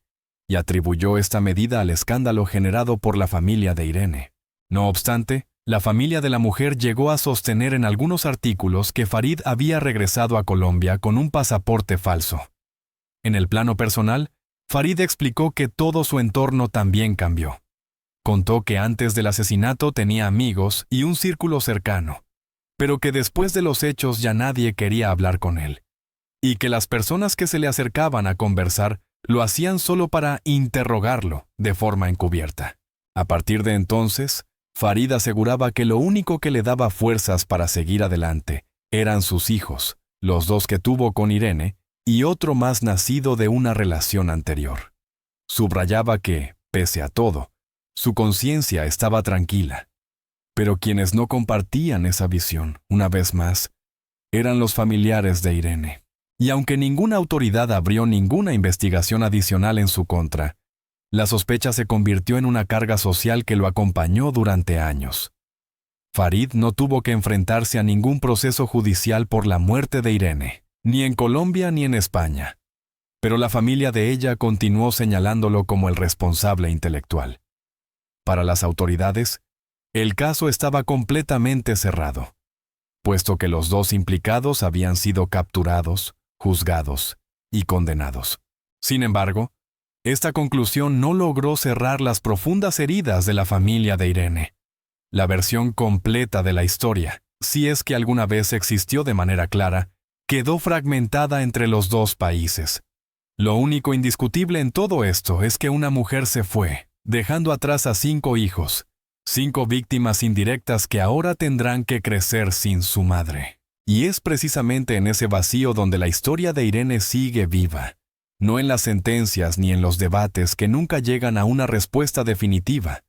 y atribuyó esta medida al escándalo generado por la familia de Irene. No obstante, la familia de la mujer llegó a sostener en algunos artículos que Farid había regresado a Colombia con un pasaporte falso. En el plano personal, Farid explicó que todo su entorno también cambió. Contó que antes del asesinato tenía amigos y un círculo cercano, pero que después de los hechos ya nadie quería hablar con él, y que las personas que se le acercaban a conversar lo hacían solo para interrogarlo de forma encubierta. A partir de entonces, Farid aseguraba que lo único que le daba fuerzas para seguir adelante eran sus hijos, los dos que tuvo con Irene y otro más nacido de una relación anterior. Subrayaba que, pese a todo, su conciencia estaba tranquila. Pero quienes no compartían esa visión, una vez más, eran los familiares de Irene. Y aunque ninguna autoridad abrió ninguna investigación adicional en su contra, la sospecha se convirtió en una carga social que lo acompañó durante años. Farid no tuvo que enfrentarse a ningún proceso judicial por la muerte de Irene, ni en Colombia ni en España, pero la familia de ella continuó señalándolo como el responsable intelectual. Para las autoridades, el caso estaba completamente cerrado, puesto que los dos implicados habían sido capturados, juzgados y condenados. Sin embargo, esta conclusión no logró cerrar las profundas heridas de la familia de Irene. La versión completa de la historia, si es que alguna vez existió de manera clara, quedó fragmentada entre los dos países. Lo único indiscutible en todo esto es que una mujer se fue, dejando atrás a 5 hijos, 5 víctimas indirectas que ahora tendrán que crecer sin su madre. Y es precisamente en ese vacío donde la historia de Irene sigue viva, no en las sentencias ni en los debates que nunca llegan a una respuesta definitiva,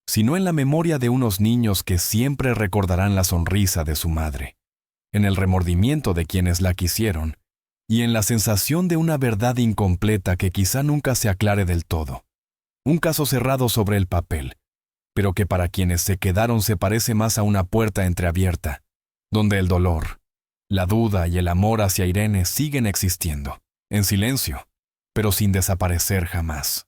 sino en la memoria de unos niños que siempre recordarán la sonrisa de su madre, en el remordimiento de quienes la quisieron, y en la sensación de una verdad incompleta que quizá nunca se aclare del todo. Un caso cerrado sobre el papel, pero que para quienes se quedaron se parece más a una puerta entreabierta, donde el dolor, la duda y el amor hacia Irene siguen existiendo, en silencio, pero sin desaparecer jamás.